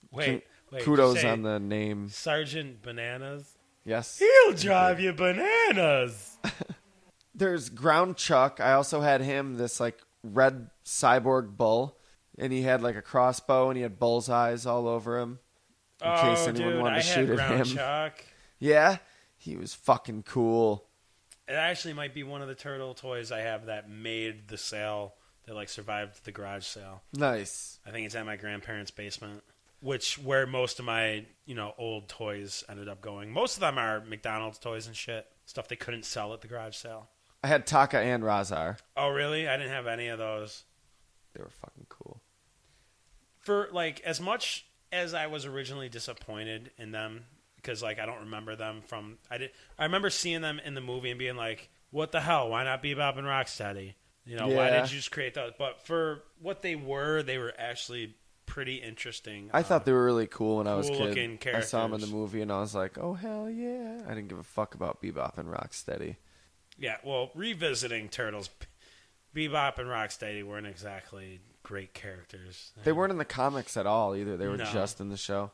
Wait. Kudos on the name. Sergeant Bananas? Yes. He'll drive you bananas. There's Ground Chuck. I also had him, this like red cyborg bull. And he had like a crossbow and he had bullseyes all over him. In case anyone wanted to shoot at him. Chuck. Yeah? He was fucking cool. It actually might be one of the turtle toys I have that made the sale, that like survived the garage sale. Nice. I think it's at my grandparents' basement, where most of my, old toys ended up going. Most of them are McDonald's toys and shit, stuff they couldn't sell at the garage sale. I had Taka and Razar. Oh, really? I didn't have any of those. They were fucking cool. For like as much as I was originally disappointed in them, because like I don't remember them from I remember seeing them in the movie and being like, what the hell, why not Bebop and Rocksteady, why did you just create those? But for what they were actually pretty interesting. I thought they were really cool when I was a kid. I saw them in the movie and I was like, oh hell yeah. I didn't give a fuck about Bebop and Rocksteady. Yeah, well, revisiting Turtles, Bebop and Rocksteady weren't exactly great characters. They weren't in the comics at all either. They were just in the show.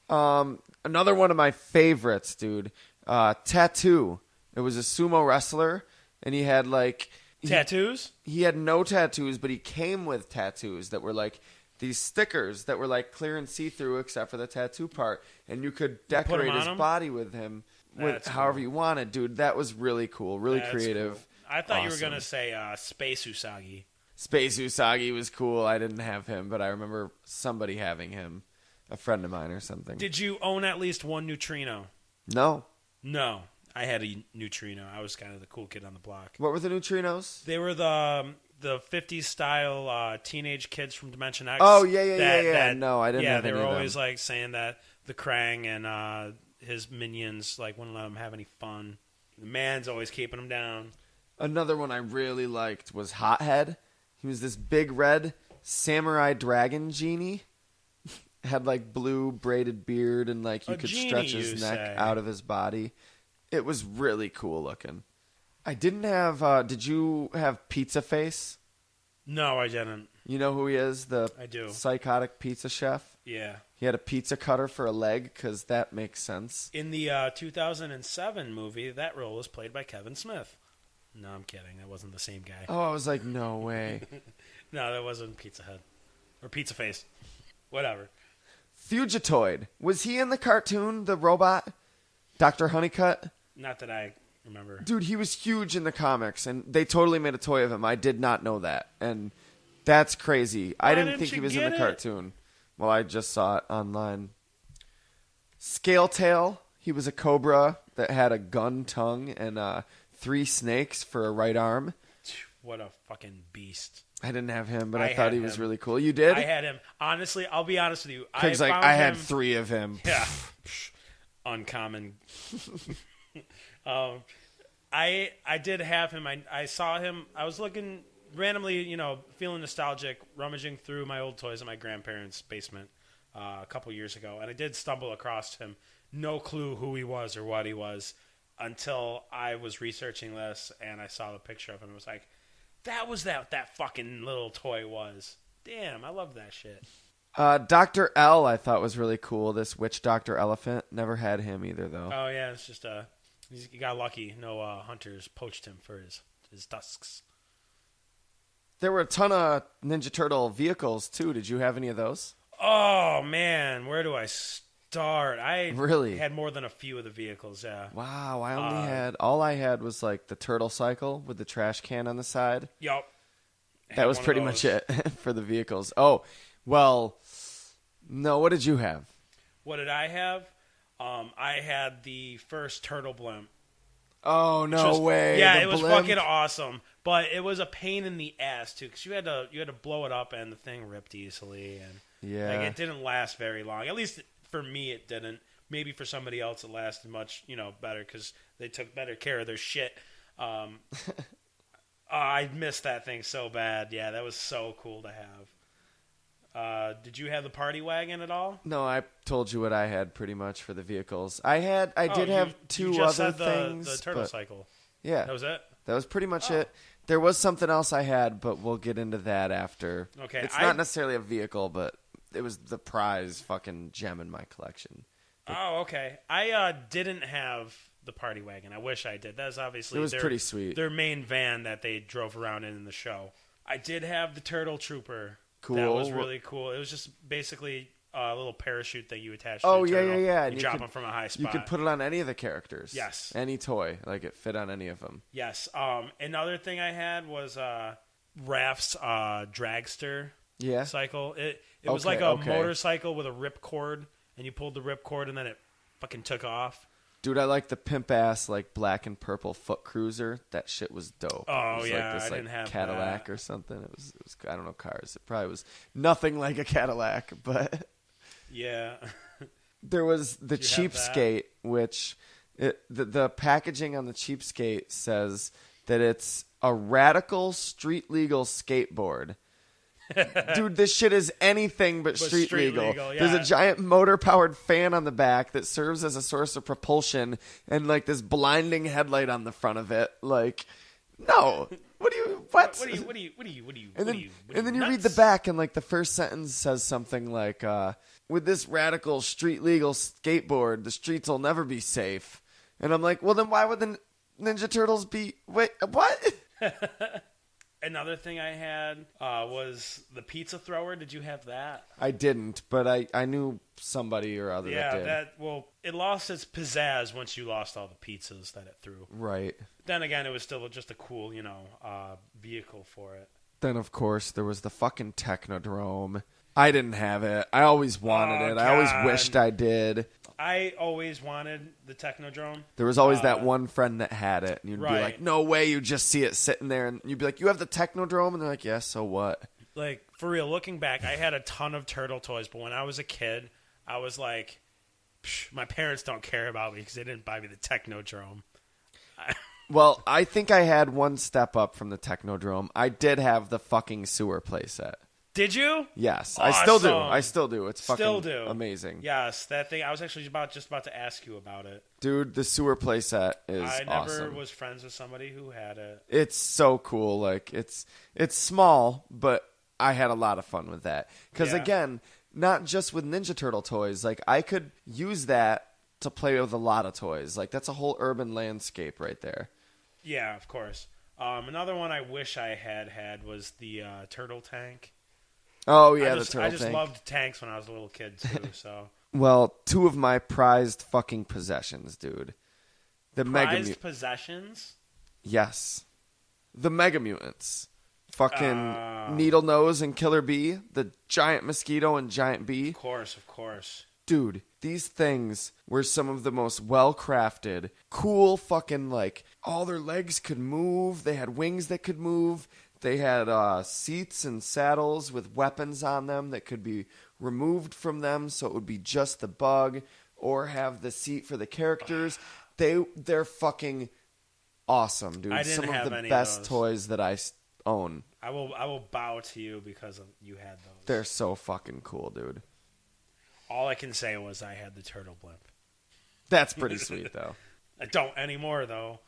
Another one of my favorites, dude. Tattoo. It was a sumo wrestler, and he had like tattoos. He had no tattoos, but he came with tattoos that were like these stickers that were like clear and see-through except for the tattoo part, and you could decorate his body with him with however you wanted, dude. That was really cool, really creative. Cool. I thought you were going to say Space Usagi. Space Usagi was cool. I didn't have him, but I remember somebody having him, a friend of mine or something. Did you own at least one neutrino? No. No. I had a neutrino. I was kind of the cool kid on the block. What were the neutrinos? They were the 50s style teenage kids from Dimension X. Oh, yeah. No, I didn't have any of them. Yeah, they were always like saying that the Krang and his minions like wouldn't let him have any fun. The man's always keeping him down. Another one I really liked was Hothead. He was this big red samurai dragon genie. Had like blue braided beard and like you could stretch his neck out of his body. It was really cool looking. I didn't have... did you have Pizza Face? No, I didn't. You know who he is? I do. Psychotic pizza chef? Yeah. He had a pizza cutter for a leg because that makes sense. In the 2007 movie, that role was played by Kevin Smith. No, I'm kidding. That wasn't the same guy. Oh, I was like, no way. No, that wasn't Pizza Head. Or Pizza Face. Whatever. Fugitoid. Was he in the cartoon, the robot? Dr. Honeycutt? Not that I remember. Dude, he was huge in the comics, and they totally made a toy of him. I did not know that, and that's crazy. I didn't think he was in the cartoon. Well, I just saw it online. Scaletail. He was a cobra that had a gun tongue and 3 snakes for a right arm. What a fucking beast. I didn't have him, but I thought he was really cool. You did? I had him. Honestly, I'll be honest with you. I had 3 of him. Yeah. Uncommon. I did have him. I saw him. I was looking randomly, feeling nostalgic, rummaging through my old toys in my grandparents' basement a couple years ago, and I did stumble across him. No clue who he was or what he was until I was researching this and I saw the picture of him. I was like, that was that fucking little toy was. Damn, I love that shit. Dr. L I thought was really cool. This witch Dr. Elephant. Never had him either, though. Oh, yeah. It's just, he got lucky. No hunters poached him for his tusks. There were a ton of Ninja Turtle vehicles, too. Did you have any of those? Oh, man. Where do I start? I really had more than a few of the vehicles, yeah. Wow. I only had... All I had was, like, the turtle cycle with the trash can on the side. Yup. That was pretty much it for the vehicles. Oh, well... No, what did you have? What did I have? I had the first turtle blimp. Oh, no way. Yeah, it was fucking awesome. But it was a pain in the ass, too, because you had to blow it up and the thing ripped easily. And it didn't last very long. At least for me, it didn't. Maybe for somebody else, it lasted much better because they took better care of their shit. I missed that thing so bad. Yeah, that was so cool to have. Did you have the party wagon at all? No, I told you what I had pretty much for the vehicles. I did have 2 other things. The turtle cycle. Yeah. That was it? That was pretty much it. There was something else I had, but we'll get into that after. Okay. It's not necessarily a vehicle, but it was the prize fucking gem in my collection. Oh, okay. I didn't have the party wagon. I wish I did. That's obviously it was pretty sweet. Their main van that they drove around in the show. I did have the Turtle Trooper. Cool. That was really cool. It was just basically a little parachute that you attach to the turtle. yeah. And you drop them from a high spot. You could put it on any of the characters. Yes. Any toy. Like, it fit on any of them. Yes. Another thing I had was Raph's dragster cycle. It was like a motorcycle with a ripcord, and you pulled the ripcord, and then it fucking took off. Dude, I like the pimp-ass, like, black and purple foot cruiser. That shit was dope. Oh, it was yeah, like this, I didn't have Cadillac that. or something. It was, I don't know, cars. It probably was nothing like a Cadillac, but... Yeah. There was the Cheapskate, which... The packaging on the Cheapskate says that it's a radical street-legal skateboard. Dude, this shit is anything but street legal. Yeah. There's a giant motor-powered fan on the back that serves as a source of propulsion and, like, this blinding headlight on the front of it. Like, no. What? And then you read the back, and, like, the first sentence says something like, with this radical street-legal skateboard, the streets will never be safe. And I'm like, well, then why would the Ninja Turtles be... Wait, what? Another thing I had was the pizza thrower. Did you have that? I didn't, but I knew somebody or other that did. It lost its pizzazz once you lost all the pizzas that it threw. Right. Then again, it was still just a cool, vehicle for it. Then, of course, there was the fucking Technodrome. I didn't have it. I always wanted it. God. I always wished I did. I always wanted the Technodrome. There was always that one friend that had it, and you'd right. be like, no way, you just see it sitting there, and you'd be like, you have the Technodrome? And they're like, yeah, so what? Like, for real, looking back, I had a ton of turtle toys, but when I was a kid, I was like, my parents don't care about me because they didn't buy me the Technodrome. Well, I think I had one step up from the Technodrome. I did have the fucking sewer playset. Did you? Yes, awesome. I still do. It's fucking amazing. Yes, that thing. I was actually just about to ask you about it. Dude, the sewer playset is awesome. I never was friends with somebody who had it. It's so cool. Like it's small, but I had a lot of fun with that. Because again, not just with Ninja Turtle toys. Like I could use that to play with a lot of toys. Like that's a whole urban landscape right there. Yeah, of course. Another one I wish I had was the turtle tank. Oh yeah, the turtle tank. I just loved tanks when I was a little kid too. So well, two of my prized fucking possessions, dude. The prized possessions. Yes, the Mega Mutants. Fucking Needle Nose and Killer Bee, the giant mosquito and giant bee. Of course. Dude, these things were some of the most well-crafted, cool fucking, like, all their legs could move. They had wings that could move. They had seats and saddles with weapons on them that could be removed from them so it would be just the bug or have the seat for the characters. They're fucking awesome, dude. I didn't some have of the any best of those. toys that I own. I will bow to you because you had those. They're so fucking cool, dude. All I can say was I had the turtle blimp. That's pretty sweet, though. I don't anymore, though.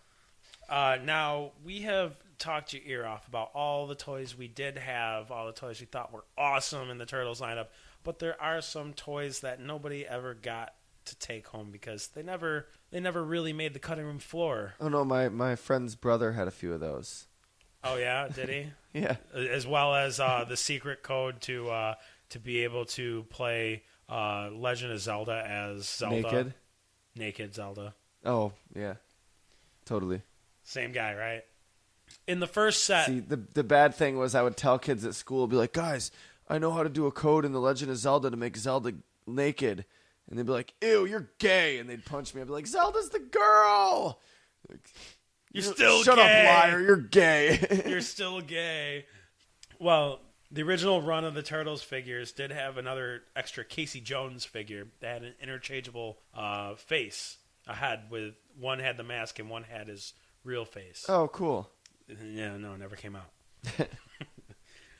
Now, we have talked your ear off about all the toys we did have, all the toys we thought were awesome in the Turtles lineup, but there are some toys that nobody ever got to take home because they never really made the cutting room floor. Oh, no, my friend's brother had a few of those. Oh, yeah? Did he? Yeah. As well as the secret code to be able to play Legend of Zelda as Zelda. Naked Zelda. Oh, yeah. Totally. Same guy, right? In the first set... See, the bad thing was I would tell kids at school, be like, guys, I know how to do a code in The Legend of Zelda to make Zelda naked. And they'd be like, ew, you're gay. And they'd punch me. I'd be like, Zelda's the girl. Like, you're still Shut gay. up, liar. You're gay. You're still gay. Well, the original run of the Turtles figures did have another extra Casey Jones figure that had an interchangeable face. A head with one had the mask and one had his real face. Oh, cool. Yeah, no, it never came out.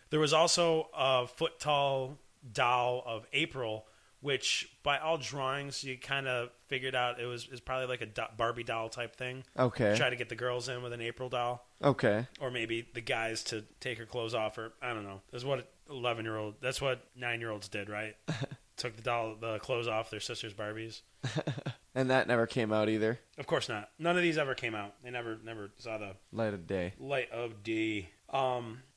There was also a foot-tall doll of April, which by all drawings you kind of figured out it was probably like a Barbie doll type thing. Okay. Try to get the girls in with an April doll. Okay. Or maybe the guys to take her clothes off, or I don't know. That's what 11-year-old. That's what 9-year-olds did, right? Took the clothes off their sisters' Barbies. And that never came out either. Of course not. None of these ever came out. They never saw the light of day. Light of day.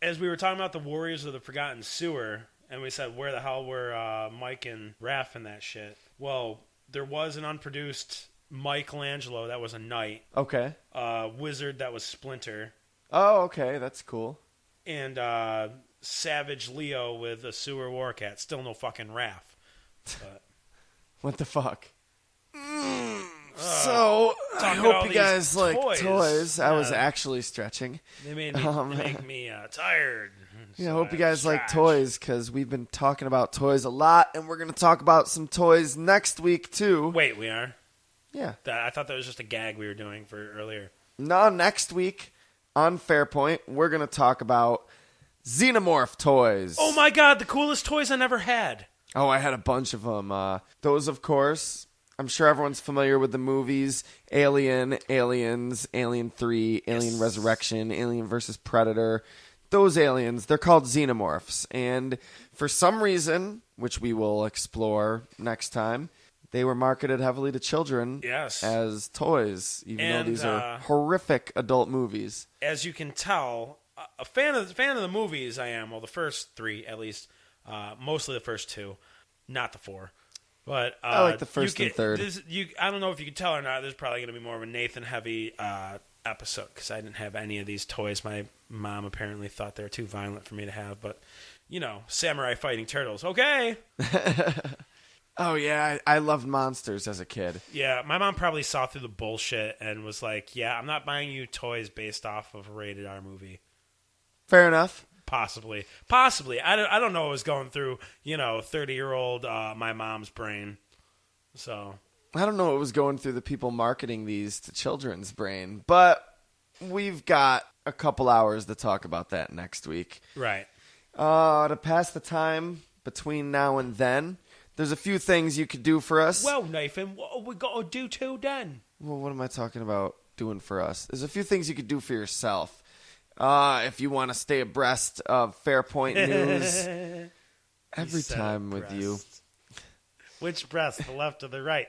As we were talking about the Warriors of the Forgotten Sewer, and we said where the hell were Mike and Raph and that shit. Well, there was an unproduced Michelangelo that was a knight. Okay. Wizard that was Splinter. Oh, okay, that's cool. And Savage Leo with a sewer war cat. Still no fucking Raph. But what the fuck? So, I hope you guys like toys. I was actually stretching. They make me tired. Yeah, I hope you guys like toys, because we've been talking about toys a lot, and we're going to talk about some toys next week, too. Wait, we are? Yeah. I thought that was just a gag we were doing for earlier. No, next week on Fairpoint, we're going to talk about Xenomorph toys. Oh my god, the coolest toys I never had. Oh, I had a bunch of them. Those, of course, I'm sure everyone's familiar with the movies Alien, Aliens, Alien 3, Alien Resurrection, Alien vs. Predator. Those aliens, they're called xenomorphs. And for some reason, which we will explore next time, they were marketed heavily to children as toys, even though these are horrific adult movies. As you can tell, a fan of the movies. I am. Well, the first 3 at least. Mostly the first 2, not the 4. But I like the first and third. I don't know if you can tell or not. There's probably going to be more of a Nathan heavy episode because I didn't have any of these toys. My mom apparently thought they were too violent for me to have. But samurai fighting turtles. Okay. Oh yeah, I loved monsters as a kid. Yeah, my mom probably saw through the bullshit and was like, "Yeah, I'm not buying you toys based off of a rated R movie." Fair enough. Possibly. I don't know what was going through 30-year-old my mom's brain. So I don't know what was going through the people marketing these to children's brain, but we've got a couple hours to talk about that next week. Right. To pass the time between now and then. There's a few things you could do for us. Well, Nathan, what have we got to do till then? Well, what am I talking about doing for us? There's a few things you could do for yourself. If you want to stay abreast of Fairpoint news every time with you. Which breast, the left or the right?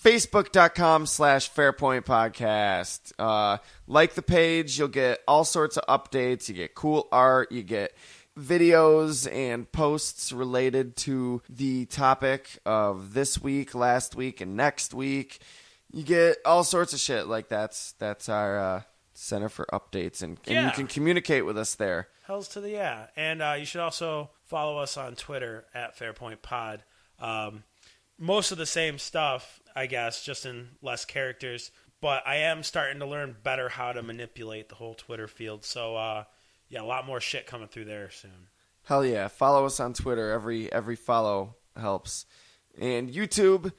Facebook.com/Fairpoint Podcast. Like the page, you'll get all sorts of updates. You get cool art. You get videos and posts related to the topic of this week, last week, and next week. You get all sorts of shit. Like that's our Center for Updates, and you can communicate with us there. Hells to the yeah. And you should also follow us on Twitter at Fairpoint Pod. Most of the same stuff, I guess, just in less characters. But I am starting to learn better how to manipulate the whole Twitter field. So yeah, a lot more shit coming through there soon. Hell yeah. Follow us on Twitter. Every follow helps. And YouTube,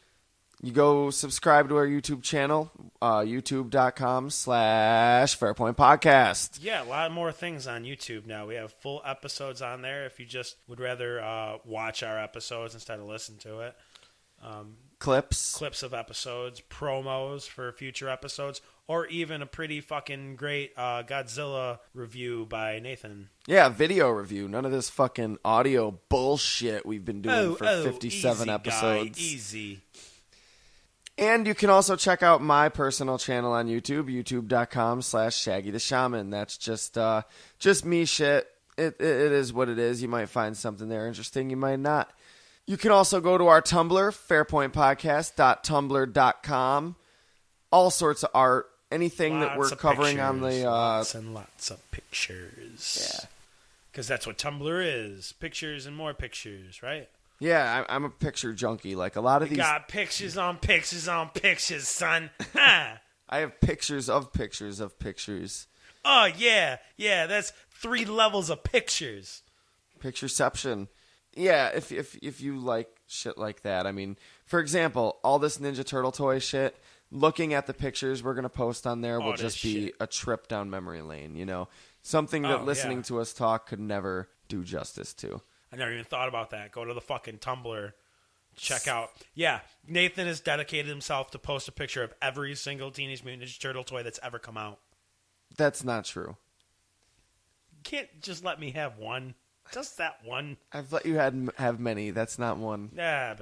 you go subscribe to our YouTube channel, youtube.com/Fairpoint Podcast. Yeah, a lot more things on YouTube now. We have full episodes on there if you just would rather watch our episodes instead of listen to it. Clips of episodes, promos for future episodes, or even a pretty fucking great Godzilla review by Nathan. Yeah, video review. None of this fucking audio bullshit we've been doing for 57 easy, episode. Easy. And you can also check out my personal channel on YouTube, youtube.com/Shaggy the Shaman. That's just me shit. It is what it is. You might find something there interesting. You might not. You can also go to our Tumblr, fairpointpodcast.tumblr.com. All sorts of art. Anything that we're covering on the... lots and lots of pictures. Yeah. Because that's what Tumblr is. Pictures and more pictures, right? Yeah, I'm a picture junkie. Like a lot of these... got pictures on pictures on pictures, son. I have pictures of pictures of pictures. Oh, yeah. Yeah, that's 3 levels of pictures. Pictureception. Yeah, if you like shit like that. I mean, for example, all this Ninja Turtle toy shit, looking at the pictures we're going to post on there will just be a trip down memory lane, Something that listening to us talk could never do justice to. I never even thought about that. Go to the fucking Tumblr. Check out. Yeah, Nathan has dedicated himself to post a picture of every single Teenage Mutant Ninja Turtle toy that's ever come out. That's not true. You can't just let me have one. Just that one. I've let you have many. That's not one. Bah.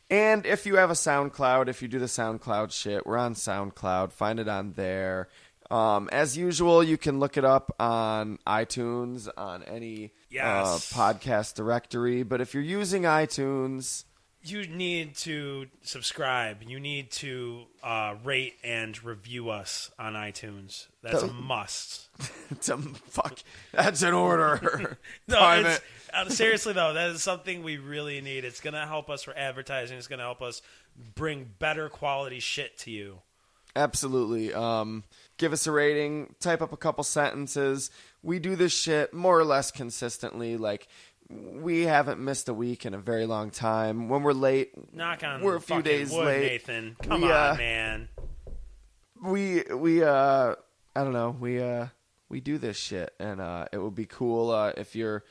And if you have a SoundCloud, if you do the SoundCloud shit, we're on SoundCloud. Find it on there. As usual, you can look it up on iTunes, on any podcast directory. But if you're using iTunes... You need to subscribe. You need to rate and review us on iTunes. That's a must. That's an order. No, seriously, though, that is something we really need. It's going to help us for advertising. It's going to help us bring better quality shit to you. Absolutely. Give us a rating. Type up a couple sentences. We do this shit more or less consistently. Like... We haven't missed a week in a very long time. When we're late, we're a few days wood, late. Nathan, come on, man. We I don't know. We do this shit, and it would be cool if you're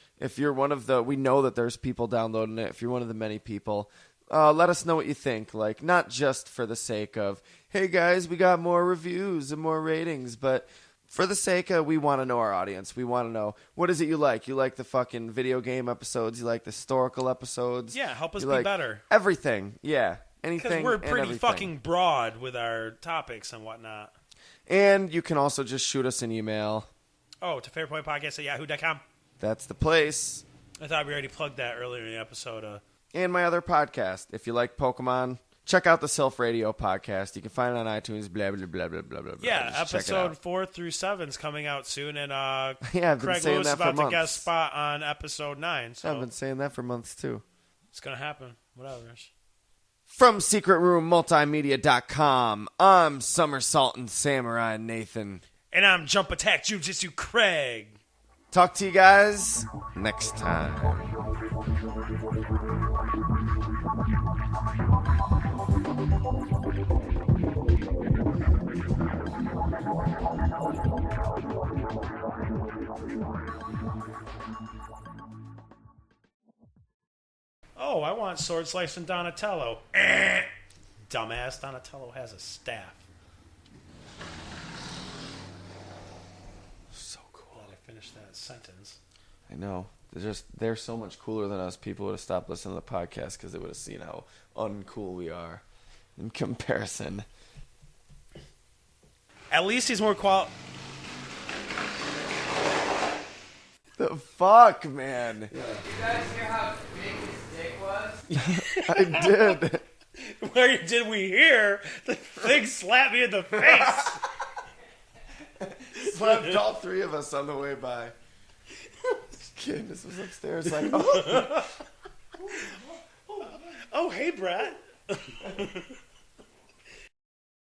one of the. We know that there's people downloading it. If you're one of the many people, let us know what you think. Like, not just for the sake of, hey guys, we got more reviews and more ratings, but. For the sake of, we want to know our audience. We want to know, what is it you like? You like the fucking video game episodes? You like the historical episodes? Yeah, help us be better. Everything, yeah. Anything. Because we're pretty fucking broad with our topics and whatnot. And you can also just shoot us an email. Oh, to fairpointpodcast@yahoo.com. That's the place. I thought we already plugged that earlier in the episode. And my other podcast. If you like Pokemon, check out the Self Radio podcast. You can find it on iTunes, blah, blah, blah, blah, blah, blah. Yeah, Just check it episode out. 4 through 7 is coming out soon, and Yeah, I've been Craig saying Lewis is that for about to months. guest spot on episode 9. So I've been saying that for months, too. it's going to happen. Whatever. From SecretRoomMultimedia.com, I'm Somersaulting Samurai Nathan. And I'm Jump Attack Jujitsu Craig. Talk to you guys next time. Oh, I want Sword Slice and Donatello. Dumbass, Donatello has a staff. So cool. Glad I finished that sentence. I know. They're so much cooler than us. People would have stopped listening to the podcast because they would have seen how uncool we are in comparison. At least he's more The fuck, man? You guys hear how big his dick was? I did. Where did we hear the thing slap me in the face? Slapped all three of us on the way by. Candace was upstairs like, oh. Oh, hey, Brett.